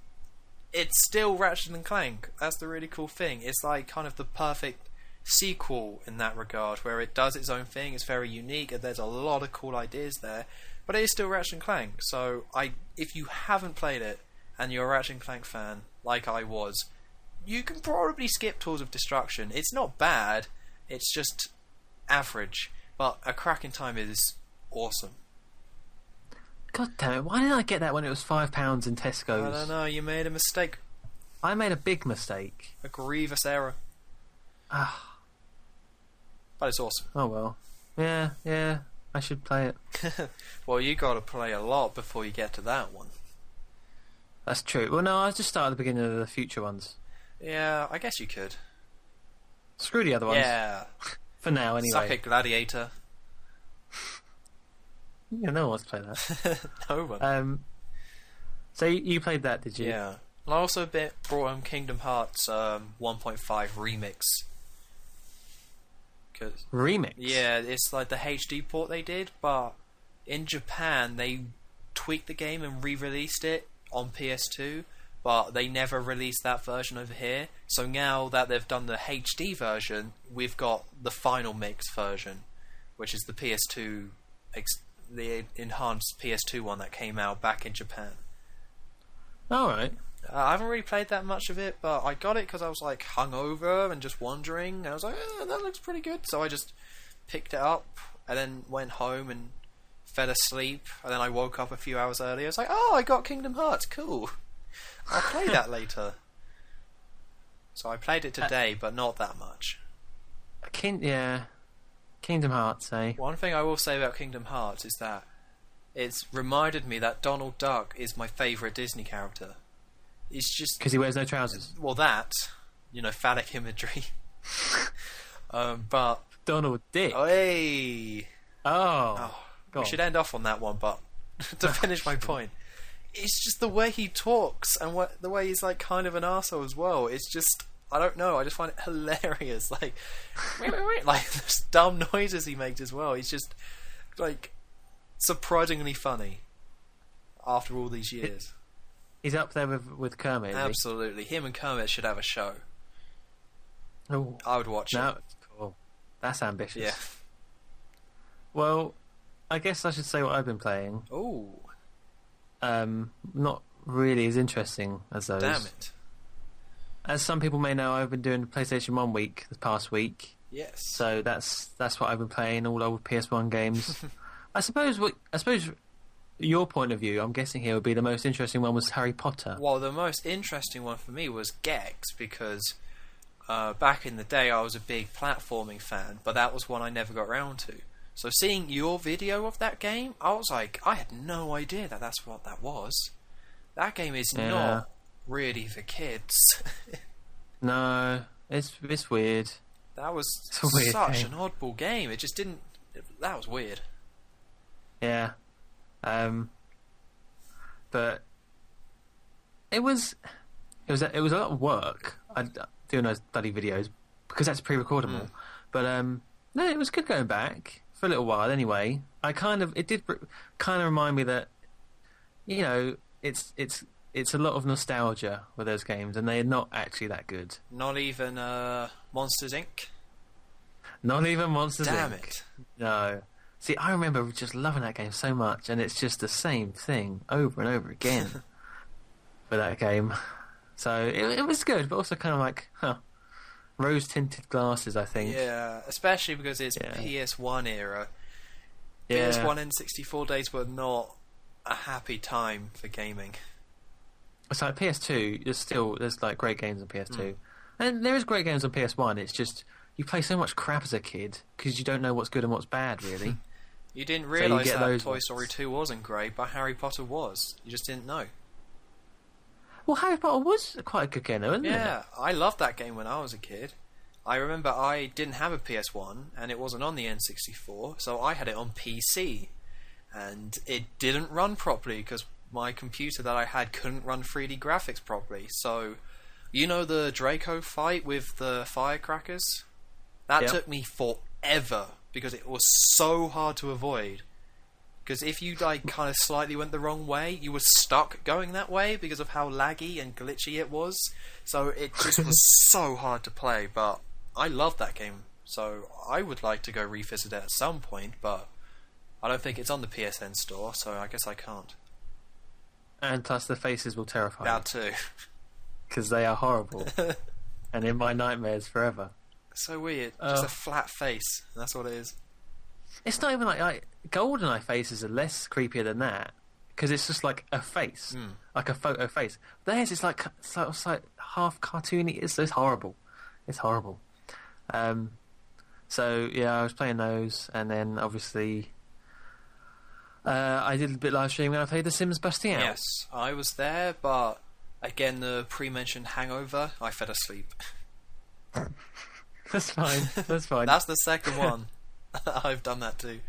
it's still Ratchet and Clank. That's the really cool thing. It's like kind of the perfect sequel in that regard, where it does its own thing. It's very unique, and there's a lot of cool ideas there, but it is still Ratchet and Clank. So if you haven't played it and you're a Ratchet and Clank fan like I was, you can probably skip Tools of Destruction. It's not bad, it's just average, but A Crack in Time is awesome. God damn it, why didn't I get that when it was £5 in Tesco's? I don't know, you made a mistake. I made a big mistake. A grievous error. Ah. But it's awesome. Oh well. Yeah, I should play it. Well, you gotta play a lot before you get to that one. That's true. Well, no, I just started at the beginning of the future ones. Yeah, I guess you could. Screw the other ones. Yeah. For now, anyway. Suck it, Gladiator. Yeah, no one wants to play that. No one. So you played that, did you? Yeah. And I also brought Kingdom Hearts 1.5 Remix. Remix? Yeah, it's like the HD port they did, but in Japan they tweaked the game and re-released it on PS2, but they never released that version over here. So now that they've done the HD version, we've got the final mix version, which is the PS2, the enhanced PS2 one that came out back in Japan. Alright. I haven't really played that much of it, but I got it because I was like hungover and just wandering, and I was like, that looks pretty good, so I just picked it up and then went home and fell asleep, and then I woke up a few hours earlier. I was like, oh, I got Kingdom Hearts, cool. I'll play that later. So I played it today, but not that much. Kingdom Hearts, eh? One thing I will say about Kingdom Hearts is that it's reminded me that Donald Duck is my favourite Disney character. It's just... Because he wears no trousers? Well, that, phallic imagery. But... Donald Dick? Hey! Oh. We should end off on that one, but to finish my point, it's just the way he talks and the way he's like kind of an arsehole as well. It's just, I don't know, I just find it hilarious. Like, like those dumb noises he makes as well. He's just like surprisingly funny after all these years. He's up there with Kermit. Absolutely, him and Kermit should have a show. Oh, I would watch it. Cool. That's ambitious. Yeah. Well, I guess I should say what I've been playing. Oh. Not really as interesting as those. Damn it. As some people may know, I've been doing PlayStation 1 week this past week. Yes. So that's what I've been playing, all old PS1 games. I suppose your point of view, I'm guessing here, would be the most interesting one was Harry Potter. Well, the most interesting one for me was Gex, because back in the day I was a big platforming fan, but that was one I never got around to. So seeing your video of that game, I was like, I had no idea that that's what that was. That game is not really for kids. No, it's weird. That was weird such game. an oddball game. It just didn't... That was weird. Yeah. But it was a lot of work. I doing those bloody videos because that's pre-recordable. But no, it was good going back for a little while. Anyway, it did kind of remind me that it's it's a lot of nostalgia with those games, and they're not actually that good. Not even Monsters Inc. Not even Monsters Inc. Damn it. No. See, I remember just loving that game so much, and it's just the same thing over and over again for that game. So it was good, but also kind of like, rose-tinted glasses, I think. Yeah, especially because it's PS1 era. PS1 N64 days were not a happy time for gaming. It's like PS2, there's like great games on PS2. And there is great games on PS1, it's just, you play so much crap as a kid, because you don't know what's good and what's bad, really. You didn't realise that Toy Story 2 wasn't great, but Harry Potter was. You just didn't know. Well, Harry Potter was quite a good game, though, wasn't it? Yeah, I loved that game when I was a kid. I remember I didn't have a PS1, and it wasn't on the N64, so I had it on PC. And it didn't run properly, because my computer that I had couldn't run 3D graphics properly. So, you know the Draco fight with the firecrackers? That took me forever, because it was so hard to avoid. Because if you like kind of slightly went the wrong way, you were stuck going that way because of how laggy and glitchy it was. So it just was so hard to play, but I loved that game. So I would like to go revisit it at some point, but I don't think it's on the PSN store, so I guess I can't. And plus the faces will terrify That too. Because they are horrible. And in my nightmares forever. So weird. Just a flat face. That's what it is. It's not even like GoldenEye faces are less creepier than that, because it's just like a face, like a photo face. Theirs is like half cartoony. It's horrible. It's horrible. So yeah, I was playing those, and then obviously I did a bit live streaming. I played The Sims Busting Out. Yes, I was there, but again, the pre-mentioned hangover, I fell asleep. That's fine. That's fine. That's the second one. I've done that too.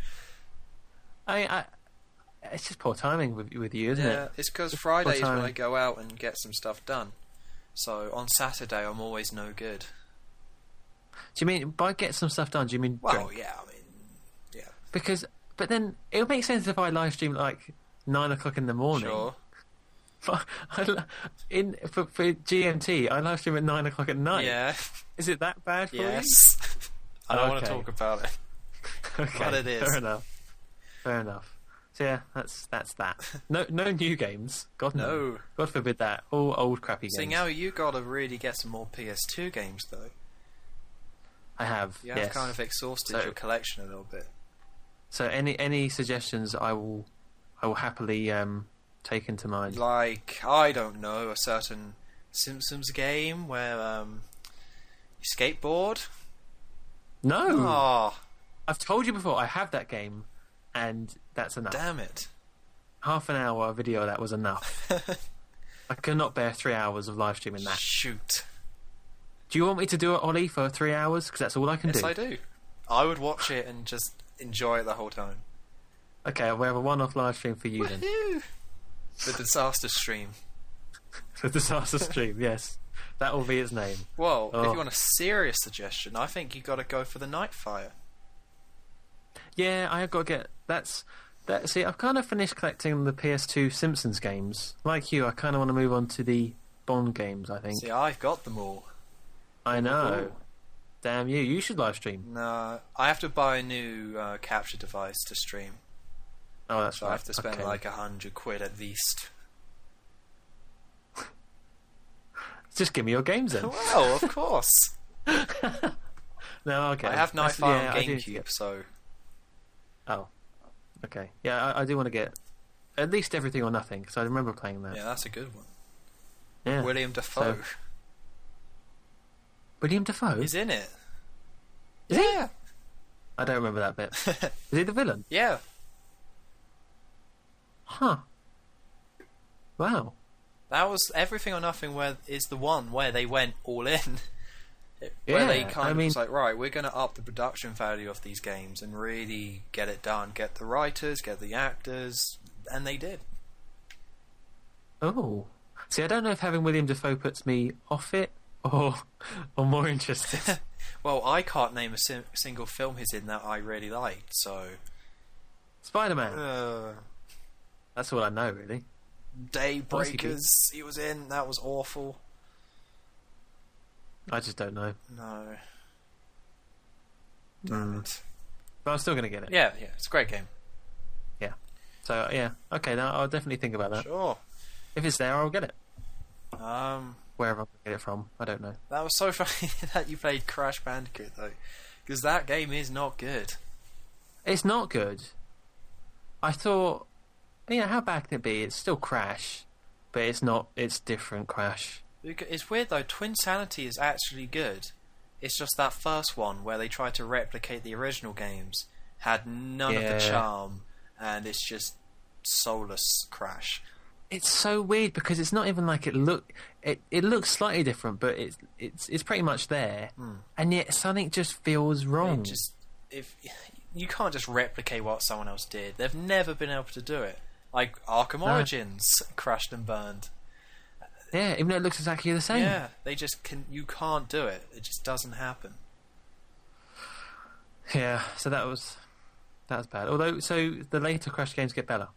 It's just poor timing with you, isn't it? Yeah, it's because Fridays when I go out and get some stuff done. So on Saturday, I'm always no good. Do you mean by get some stuff done? Do you mean well, drink? yeah, I mean, yeah. But then it would make sense if I live stream like 9 o'clock in the morning. Sure. For GMT, I live stream at 9 o'clock at night. Yeah. Is it that bad for you? Yes. I don't want to talk about it. Okay, but it is. Fair enough. So yeah, that's that. No new games. God no. God forbid that. All old crappy games. See, now you got to really get some more PS2 games though. I have. You have yes. kind of exhausted your collection a little bit. So any suggestions I will happily take into mind. Like, I don't know, a certain Simpsons game where you skateboard? No. Oh. I've told you before, I have that game, and that's enough. Damn it. Half an hour video of that was enough. I could not bear 3 hours of live streaming that. Shoot. Do you want me to do it, Ollie, for 3 hours? Because that's all I can do. Yes, I do. I would watch it and just enjoy it the whole time. Okay, we'll have a one-off live stream for you then. The disaster stream. The disaster stream, yes. That will be its name. Well, if you want a serious suggestion, I think you got to go for the Nightfire. Yeah, I have got to get... See, I've kind of finished collecting the PS2 Simpsons games. Like you, I kind of want to move on to the Bond games, I think. See, I've got them all. I know. Ooh. Damn you, you should live stream. No, I have to buy a new capture device to stream. Oh, that's so right. I have to spend like £100 at least. Just give me your games then. Well, of course. No, okay. I have Nightfire on GameCube, so... Oh, okay. Yeah, I do want to get at least Everything or Nothing, because I remember playing that. Yeah, that's a good one. Yeah. William Dafoe. William Dafoe? He's in it. Is he? I don't remember that bit. Is he the villain? Yeah. Huh. Wow. That was Everything or Nothing is the one where they went all in. Where they kind of was like, right, we're going to up the production value of these games and really get it done. Get the writers, get the actors, and they did. Oh. See, I don't know if having William Dafoe puts me off it or more interested. Well, I can't name a single film he's in that I really liked, so... Spider-Man. That's all I know, really. Daybreakers he was in. That was awful. I just don't know. No. Damn it. But I'm still going to get it. Yeah, it's a great game. Yeah. So, yeah. Okay, now I'll definitely think about that. Sure. If it's there, I'll get it. That Wherever I get it from, I don't know. was so funny that you played Crash Bandicoot, though. Because that game is not good. It's not good. I thought, how bad can it be? It's still Crash, but it's not. It's different Crash. It's weird, though. Twin Sanity is actually good. It's just that first one where they tried to replicate the original games had none of the charm, and it's just soulless Crash. It's so weird because it's not even like it looks slightly different, but it's pretty much there, and yet something just feels wrong. If you can't just replicate what someone else did, they've never been able to do it. Like Arkham Origins crashed and burned. Yeah, even though it looks exactly the same. Yeah, they just can. You can't do it. It just doesn't happen. Yeah, so that was bad. Although, so the later Crash games get better.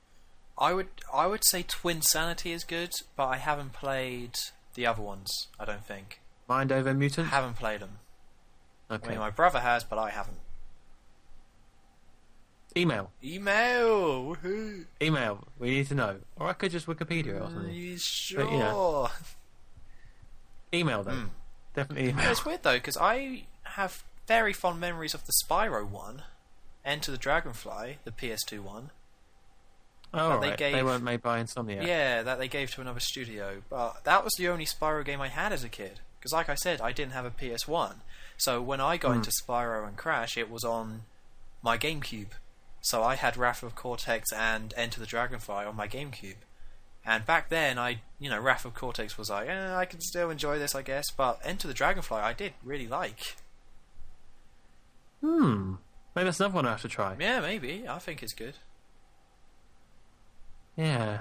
I would say Twin Sanity is good, but I haven't played the other ones. I don't think. Mind Over Mutant? I haven't played them. Okay. I mean, my brother has, but I haven't. Email. Woohoo! Email. We need to know. Or I could just Wikipedia or something. Sure. But, email though. Definitely email. It's weird though, because I have very fond memories of the Spyro one, Enter the Dragonfly, the PS2 one. Oh, right. They weren't made by Insomniac. Yeah, that they gave to another studio. But that was the only Spyro game I had as a kid. Because like I said, I didn't have a PS1. So when I got into Spyro and Crash, it was on my GameCube. So I had Wrath of Cortex and Enter the Dragonfly on my GameCube. And back then, Wrath of Cortex was like, I can still enjoy this, I guess. But Enter the Dragonfly, I did really like. Maybe that's another one I have to try. Yeah, maybe. I think it's good. Yeah.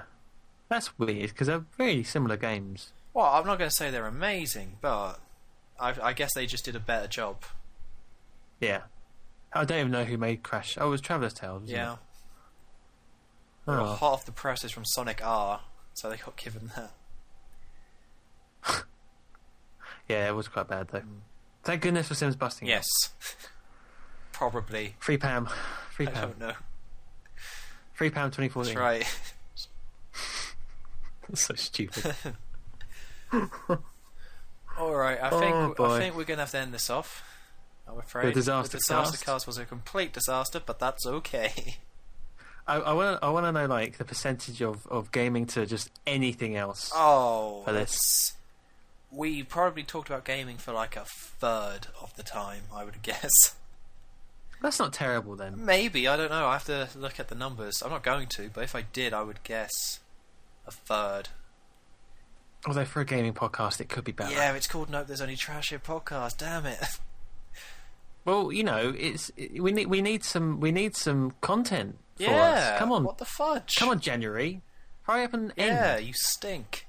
That's weird, because they're very similar games. Well, I'm not going to say they're amazing, but I guess they just did a better job. Yeah. I don't even know who made Crash. Oh, it was Traveller's Tales, wasn't it? They were hot off the presses from Sonic R, so they got given that. Yeah, it was quite bad, though. Thank goodness for Sims busting. Yes. Probably. Free Pam. I don't know. Free Pam 2014. That's right. That's so stupid. Alright, I think we're going to have to end this off. I'm afraid. The disaster cast was a complete disaster, but that's okay. I want to know like the percentage of gaming to just anything else. Oh, for this. We probably talked about gaming for like a third of the time, I would guess. That's not terrible then. Maybe, I don't know. I have to look at the numbers. I'm not going to, but if I did, I would guess a third. Although for a gaming podcast, it could be better. Yeah, it's called Nope, There's Only Trash Here podcast. Damn it. Well, we need some content for us. Come on, what the fudge? Come on, January, hurry up and end. Yeah, you stink.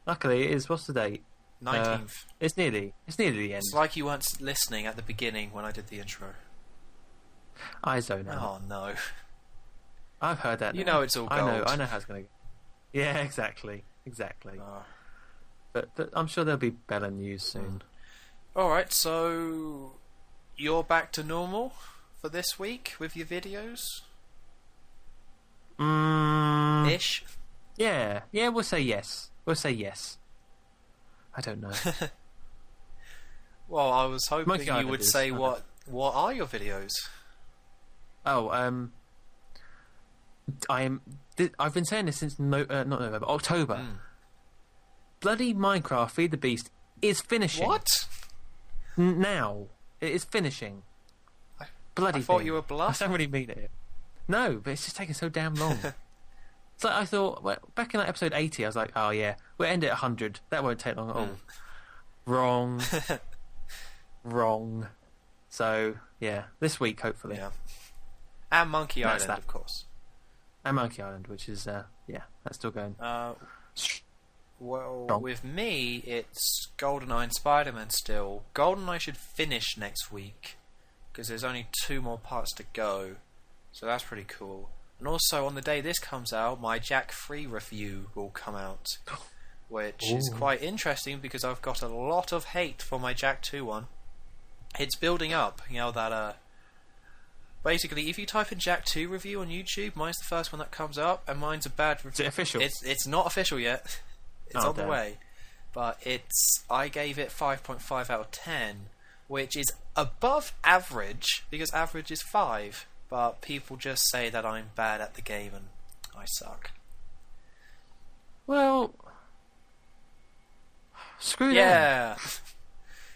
Luckily, it is. What's the date? 19th. It's nearly the end. It's like you weren't listening at the beginning when I did the intro. I zone out. Oh no. I've heard that. You know it's all gold. I know how it's going to go. Yeah, exactly. But I'm sure there'll be better news soon. Alright, so you're back to normal for this week with your videos? Ish? Yeah, we'll say yes. I don't know. Well, I was hoping you would say what are your videos? Oh, I've been saying this since not November, October. Bloody Minecraft Feed the Beast is finishing. What? Now it is finishing. Bloody! I thought you were bluffing. I don't really mean it. No, but it's just taking so damn long. It's like I thought back in like episode 80, I was like, oh yeah, we'll end it at 100. That won't take long at all. Wrong. Wrong. So yeah, this week hopefully. Yeah. And Monkey Island, of course. And Monkey Island, which is that's still going. Well, with me, it's GoldenEye and Spider-Man still. GoldenEye should finish next week because there's only 2 more parts to go, so that's pretty cool. And also, on the day this comes out, my Jack 3 review will come out, which is quite interesting because I've got a lot of hate for my Jack 2 one. It's building up, that basically, if you type in Jack 2 review on YouTube, mine's the first one that comes up, and mine's a bad review. Is it official? It's not official yet. It's on the way. But I gave it 5.5 out of 10, which is above average, because average is 5. But people just say that I'm bad at the game and I suck. Well, screw that.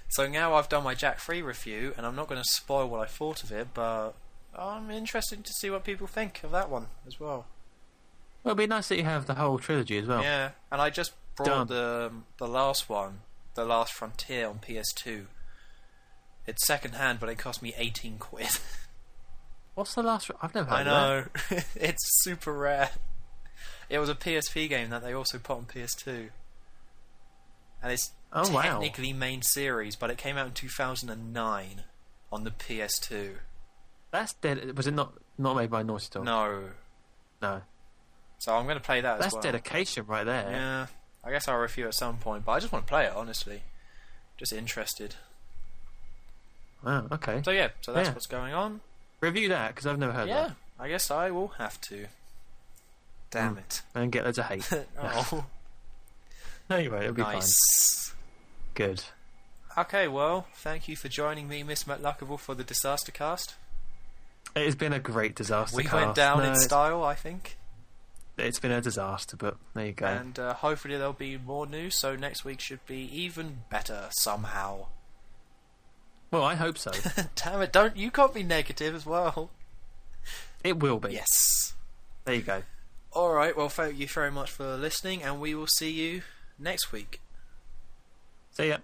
So now I've done my Jack 3 review, and I'm not going to spoil what I thought of it, but I'm interested to see what people think of that one as well. Well, it'd be nice that you have the whole trilogy as well. Yeah, and I just brought the last one, The Last Frontier, on PS2. It's second hand, but it cost me 18 quid. What's the last? I've never heard of of that. It's super rare. It was a PSP game that they also put on PS2. And it's technically main series, but it came out in 2009 on the PS2. That's dead. Was it not made by Naughty Dog? No. So I'm going to play that as well. That's dedication right there. Yeah. I guess I'll review at some point, but I just want to play it, honestly. Just interested. Wow, okay. So that's what's going on. Review that, because I've never heard that. Yeah, I guess I will have to. Damn it. And get loads of hate. Oh. No, you won't. It'll be fine. Good. Okay, well, thank you for joining me, MrMuckluckable, for the Disaster Cast. It has been a great disaster We cast. went down in style, I think. It's been a disaster, but there you go. And hopefully there'll be more news, so next week should be even better somehow. Well, I hope so. Damn it, you can't be negative as well. It will be. Yes. There you go. Alright, well, thank you very much for listening, and we will see you next week. See ya.